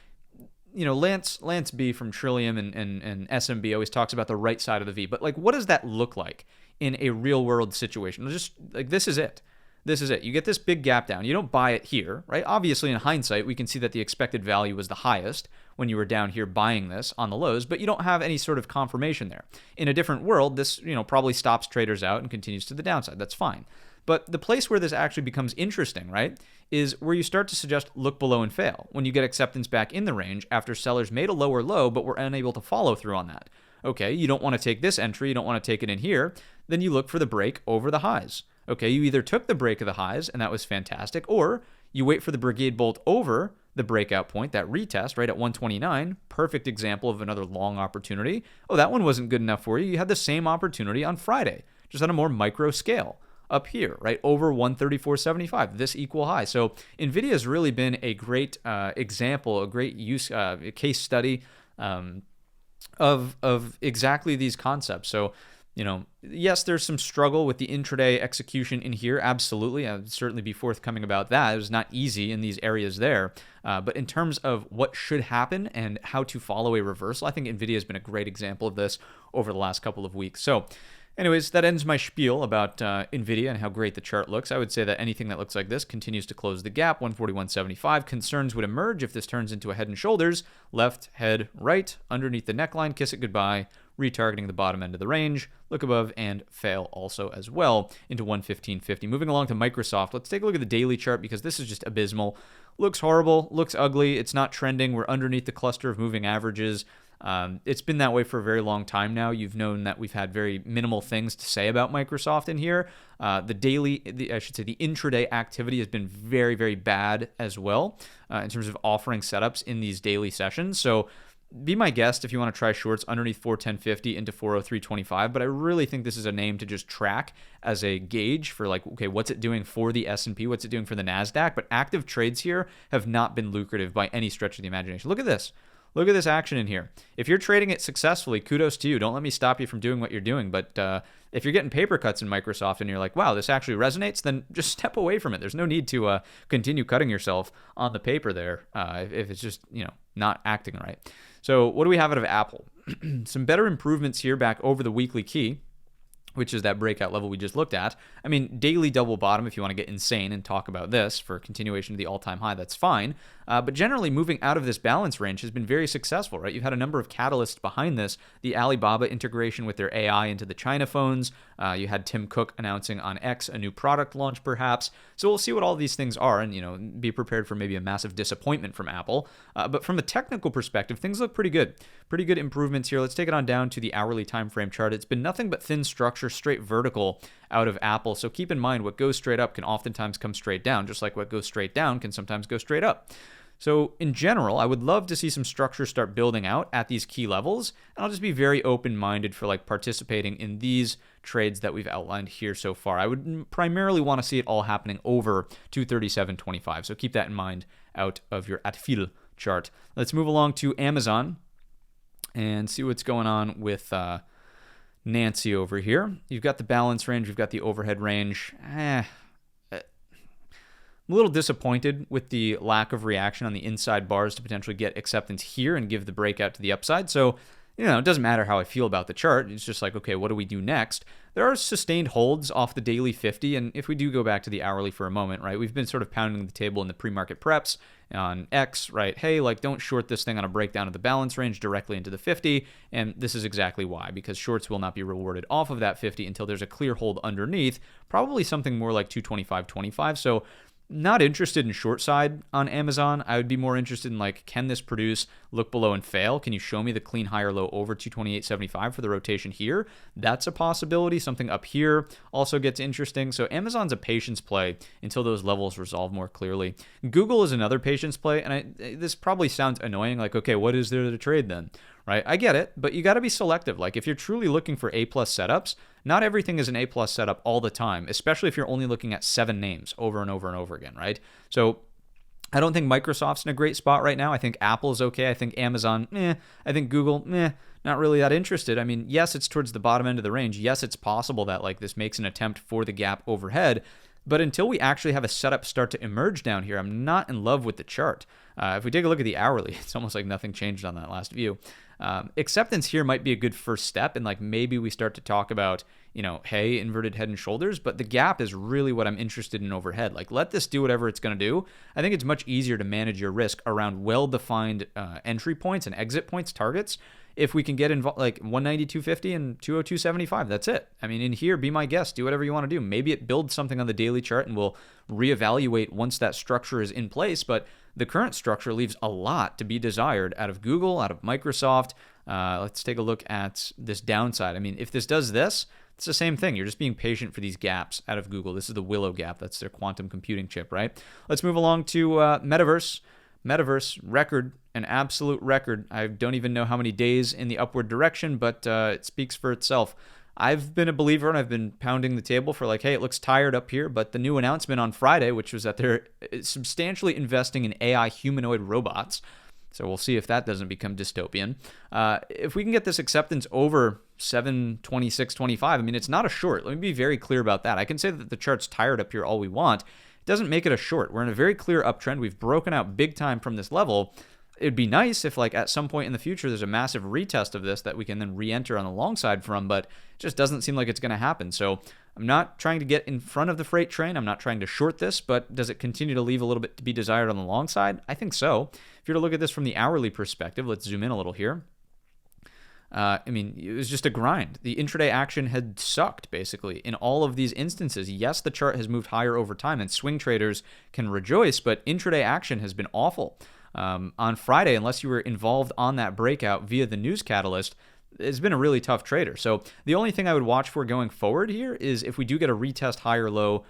Lance B from Trillium and SMB always talks about the right side of the V, but like, what does that look like in a real world situation? Just like, this is it. This is it. You get this big gap down. You don't buy it here, right? Obviously, in hindsight, we can see that the expected value was the highest when you were down here buying this on the lows, but you don't have any sort of confirmation there. In a different world, this, probably stops traders out and continues to the downside. That's fine. But the place where this actually becomes interesting, right, is where you start to suggest look below and fail, when you get acceptance back in the range after sellers made a lower low but were unable to follow through on that. Okay, you don't want to take this entry, you don't want to take it in here, then you look for the break over the highs. Okay, you either took the break of the highs, and that was fantastic, or you wait for the Brigade bolt over the breakout point, that retest right at 129, perfect example of another long opportunity. Oh, that one wasn't good enough for you. You had the same opportunity on Friday, just on a more micro scale up here, right, over 134.75, this equal high. So NVIDIA has really been a great example, a great case study of exactly these concepts. So, yes, there's some struggle with the intraday execution in here. Absolutely. I would certainly be forthcoming about that. It was not easy in these areas there. But in terms of what should happen and how to follow a reversal, I think NVIDIA has been a great example of this over the last couple of weeks. So anyways, that ends my spiel about NVIDIA and how great the chart looks. I would say that anything that looks like this continues to close the gap, 141.75. Concerns would emerge if this turns into a head and shoulders, left, head, right, underneath the neckline, kiss it goodbye, retargeting the bottom end of the range, look above, and fail also as well into 115.50. Moving along to Microsoft, let's take a look at the daily chart because this is just abysmal. Looks horrible, looks ugly, it's not trending. We're underneath the cluster of moving averages. It's been that way for a very long time now. You've known that we've had very minimal things to say about Microsoft in here. The intraday activity has been very, very bad as well in terms of offering setups in these daily sessions. So be my guest if you want to try shorts underneath 410.50 into 403.25, but I really think this is a name to just track as a gauge for like, okay, what's it doing for the S&P? What's it doing for the NASDAQ? But active trades here have not been lucrative by any stretch of the imagination. Look at this. Look at this action in here. If you're trading it successfully, kudos to you. Don't let me stop you from doing what you're doing. But if you're getting paper cuts in Microsoft and you're like, wow, this actually resonates, then just step away from it. There's no need to continue cutting yourself on the paper there if it's just, not acting right. So what do we have out of Apple? Some better improvements here back over the weekly key, which is that breakout level we just looked at. I mean, daily double bottom, if you want to get insane and talk about this for continuation of the all-time high, that's fine. But generally, moving out of this balance range has been very successful, right? You've had a number of catalysts behind this. The Alibaba integration with their AI into the China phones. You had Tim Cook announcing on X a new product launch, perhaps. So we'll see what all these things are and, be prepared for maybe a massive disappointment from Apple. But from a technical perspective, things look pretty good. Pretty good improvements here. Let's take it on down to the hourly time frame chart. It's been nothing but thin structure, straight vertical out of Apple. So keep in mind, what goes straight up can oftentimes come straight down, just like what goes straight down can sometimes go straight up. So in general, I would love to see some structure start building out at these key levels, and I'll just be very open-minded for like participating in these trades that we've outlined here so far. I would primarily want to see it all happening over 237.25, so keep that in mind out of your AAPL chart. Let's move along to Amazon and see what's going on with Nancy over here. You've got the balance range, you've got the overhead range. I'm a little disappointed with the lack of reaction on the inside bars to potentially get acceptance here and give the breakout to the upside. So, it doesn't matter how I feel about the chart. It's just like, okay, what do we do next? There are sustained holds off the daily 50. And if we do go back to the hourly for a moment, right, we've been sort of pounding the table in the pre-market preps on X, right? Hey, like, don't short this thing on a breakdown of the balance range directly into the 50. And this is exactly why, because shorts will not be rewarded off of that 50 until there's a clear hold underneath, probably something more like 225.25. So Not interested in short side on Amazon. I would be more interested in like, can this produce, look below and fail? Can you show me the clean higher low over 228.75 for the rotation here? That's a possibility. Something up here also gets interesting. So Amazon's a patience play until those levels resolve more clearly. Google is another patience play, and this probably sounds annoying. Like, okay, what is there to trade then? Right? I get it, but you got to be selective. Like if you're truly looking for A+ setups, not everything is an A+ setup all the time, especially if you're only looking at 7 names over and over and over again, right? So I don't think Microsoft's in a great spot right now. I think Apple's okay. I think Amazon, I think Google, not really that interested. I mean, yes, it's towards the bottom end of the range. Yes, it's possible that like this makes an attempt for the gap overhead. But until we actually have a setup start to emerge down here, I'm not in love with the chart. If we take a look at the hourly, it's almost like nothing changed on that last view. Acceptance here might be a good first step, and like maybe we start to talk about, hey, inverted head and shoulders, but the gap is really what I'm interested in overhead. Like let this do whatever it's going to do. I think it's much easier to manage your risk around well-defined entry points and exit points, targets. If we can get involved, like 192.50 and 202.75, that's it. I mean, in here, be my guest, do whatever you want to do. Maybe it builds something on the daily chart and we'll reevaluate once that structure is in place. But the current structure leaves a lot to be desired out of Google, out of Microsoft. Let's take a look at this downside. I mean, if this does this, it's the same thing. You're just being patient for these gaps out of Google. This is the Willow gap. That's their quantum computing chip, right? Let's move along to Metaverse. Metaverse record, an absolute record. I don't even know how many days in the upward direction, but it speaks for itself. I've been a believer and I've been pounding the table for like, hey, it looks tired up here, but the new announcement on Friday, which was that they're substantially investing in AI humanoid robots. So we'll see if that doesn't become dystopian. If we can get this acceptance over 726.25, I mean, it's not a short. Let me be very clear about that. I can say that the chart's tired up here all we want. Doesn't make it a short. We're in a very clear uptrend. We've broken out big time from this level. It'd be nice if like at some point in the future there's a massive retest of this that we can then re-enter on the long side from, but it just doesn't seem like it's going to happen. So I'm not trying to get in front of the freight train. I'm not trying to short this, but does it continue to leave a little bit to be desired on the long side? I think so. If you're to look at this from the hourly perspective, let's zoom in a little here. I mean, it was just a grind. The intraday action had sucked, basically, in all of these instances. Yes, the chart has moved higher over time, and swing traders can rejoice, but intraday action has been awful. On Friday, unless you were involved on that breakout via the news catalyst, it's been a really tough trader. So the only thing I would watch for going forward here is if we do get a retest higher low,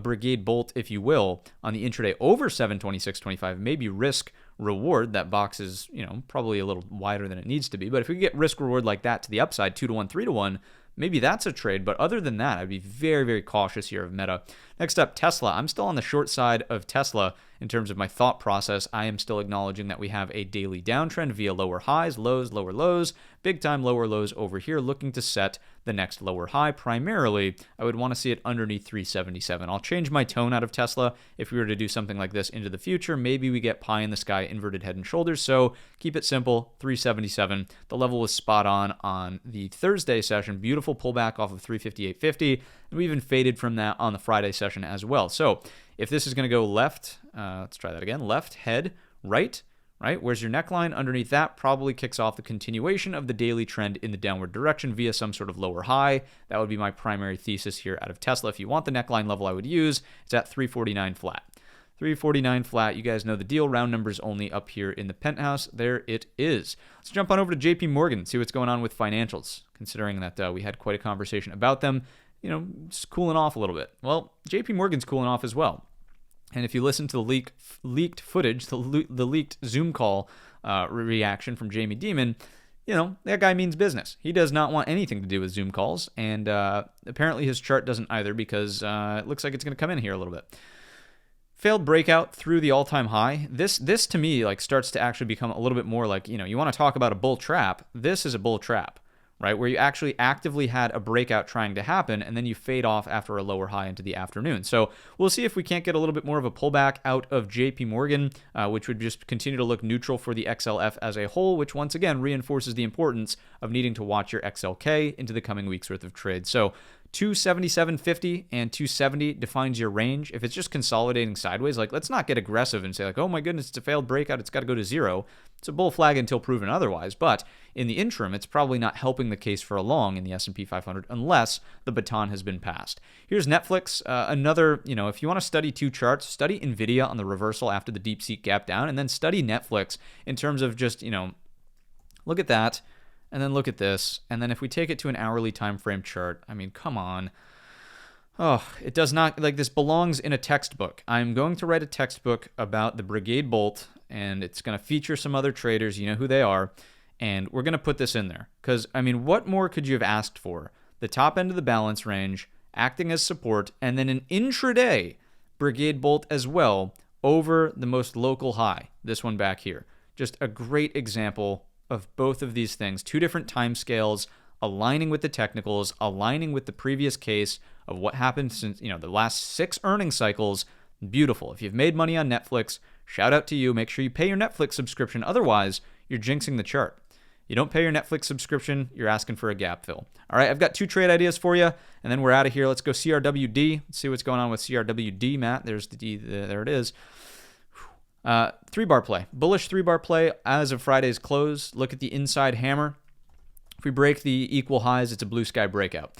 Brigade bolt, if you will, on the intraday over 726.25, maybe risk reward. That box is, probably a little wider than it needs to be. But if we get risk reward like that to the upside, 2-to-1, 3-to-1, maybe that's a trade. But other than that, I'd be very, very cautious here of Meta. Next up, Tesla. I'm still on the short side of Tesla in terms of my thought process. I am still acknowledging that we have a daily downtrend via lower highs, lows, lower lows, big time lower lows over here, looking to set the next lower high. Primarily, I would want to see it underneath 377. I'll change my tone out of Tesla if we were to do something like this into the future. Maybe we get pie in the sky, inverted head and shoulders. So keep it simple, 377. The level was spot on the Thursday session. Beautiful pullback off of 358.50. And we even faded from that on the Friday session as well. So if this is going to go left, let's try that again. Left, head, right? Where's your neckline? Underneath that probably kicks off the continuation of the daily trend in the downward direction via some sort of lower high. That would be my primary thesis here out of Tesla. If you want the neckline level I would use, it's at 349 flat. 349 flat, you guys know the deal. Round numbers only up here in the penthouse. There it is. Let's jump on over to JP Morgan, see what's going on with financials, considering that we had quite a conversation about them. Just cooling off a little bit. Well, JP Morgan's cooling off as well. And if you listen to the leaked footage, the leaked Zoom call reaction from Jamie Dimon, that guy means business. He does not want anything to do with Zoom calls. And apparently his chart doesn't either, because it looks like it's going to come in here a little bit. Failed breakout through the all-time high. This to me starts to actually become a little bit more like, you want to talk about a bull trap. This is a bull trap, right? Where you actually actively had a breakout trying to happen, and then you fade off after a lower high into the afternoon. So we'll see if we can't get a little bit more of a pullback out of JP Morgan, which would just continue to look neutral for the XLF as a whole, which once again reinforces the importance of needing to watch your XLK into the coming weeks worth of trade. So 277.50 and 270 defines your range. If it's just consolidating sideways, like, let's not get aggressive and say like, oh my goodness, it's a failed breakout, it's got to go to zero. It's a bull flag until proven otherwise, but in the interim, it's probably not helping the case for a long in the S&P 500 unless the baton has been passed. Here's Netflix, another, if you want to study two charts, study NVIDIA on the reversal after the DeepSeek gap down, and then study Netflix in terms of just, look at that, and then look at this, and then if we take it to an hourly time frame chart, I mean, come on. Oh, it does not, like, this belongs in a textbook. I'm going to write a textbook about the Brigade Bolt, and it's going to feature some other traders, you know who they are, and we're going to put this in there. Because, I mean, what more could you have asked for? The top end of the balance range, acting as support, and then an intraday Brigade Bolt as well over the most local high, this one back here. Just a great example of both of these things, two different time scales, aligning with the technicals, aligning with the previous case of what happened since, the last 6 earnings cycles. Beautiful. If you've made money on Netflix, shout out to you. Make sure you pay your Netflix subscription. Otherwise, you're jinxing the chart. You don't pay your Netflix subscription, you're asking for a gap fill. All right, I've got 2 trade ideas for you, and then we're out of here. Let's go CRWD. Let's see what's going on with CRWD, Matt. There's the D. There it is. 3-bar play. Bullish 3-bar play as of Friday's close. Look at the inside hammer. If we break the equal highs, it's a blue sky breakout.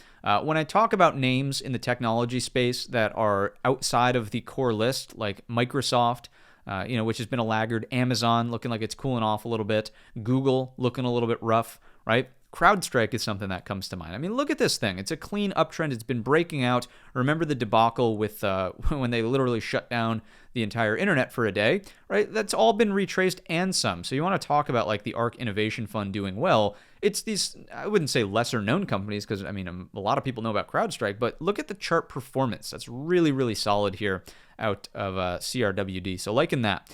When I talk about names in the technology space that are outside of the core list, like Microsoft, which has been a laggard, Amazon looking like it's cooling off a little bit, Google looking a little bit rough, right? CrowdStrike is something that comes to mind. I mean, look at this thing. It's a clean uptrend. It's been breaking out. Remember the debacle with when they literally shut down the entire internet for a day, right? That's all been retraced and some. So you want to talk about like the ARK Innovation Fund doing well. It's these, I wouldn't say lesser known companies because, I mean, a lot of people know about CrowdStrike, but look at the chart performance. That's really, really solid here out of CRWD. So liking that.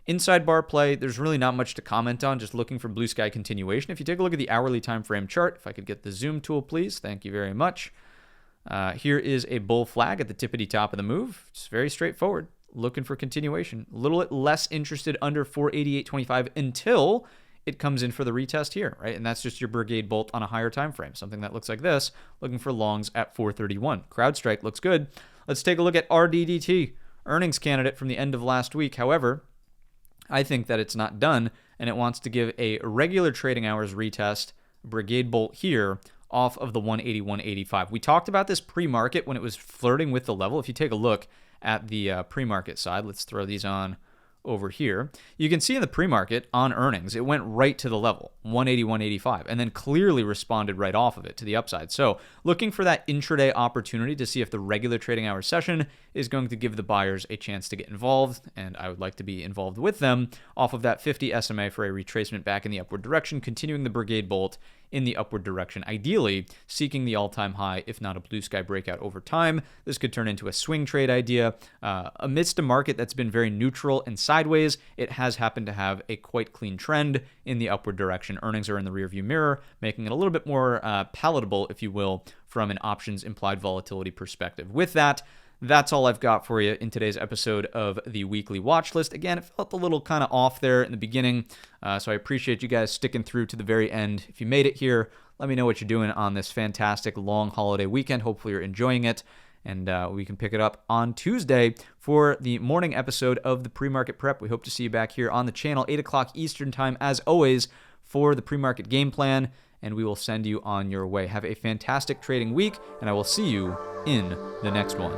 Inside bar play, there's really not much to comment on, just looking for blue sky continuation. If you take a look at the hourly time frame chart, if I could get the zoom tool, please. Thank you very much. Here is a bull flag at the tippity top of the move. It's very straightforward. Looking for continuation. A little bit less interested under 488.25 until it comes in for the retest here, right? And that's just your Brigade Bolt on a higher time frame, something that looks like this, looking for longs at 431. CrowdStrike looks good. Let's take a look at RDDT, earnings candidate from the end of last week. However, I think that it's not done, and it wants to give a regular trading hours retest, Brigade Bolt here, off of the 181.85. We talked about this pre-market when it was flirting with the level. If you take a look at the pre-market side, let's throw these on over here. You can see in the pre-market on earnings, it went right to the level, 181.85, and then clearly responded right off of it to the upside. So looking for that intraday opportunity to see if the regular trading hour session is going to give the buyers a chance to get involved, and I would like to be involved with them off of that 50 SMA for a retracement back in the upward direction, continuing the Brigade Bolt in the upward direction, ideally seeking the all-time high, if not a blue sky breakout over time. This could turn into a swing trade idea. Amidst a market that's been very neutral and sideways, it has happened to have a quite clean trend in the upward direction. Earnings are in the rearview mirror, making it a little bit more palatable, if you will, from an options implied volatility perspective. With that, that's all I've got for you in today's episode of the weekly watch list. Again, it felt a little kind of off there in the beginning, so I appreciate you guys sticking through to the very end. If you made it here, let me know what you're doing on this fantastic long holiday weekend. Hopefully you're enjoying it, and we can pick it up on Tuesday for the morning episode of the Pre-Market Prep. We hope to see you back here on the channel, 8 o'clock Eastern Time, as always, for the pre-market game plan, and we will send you on your way. Have a fantastic trading week, and I will see you in the next one.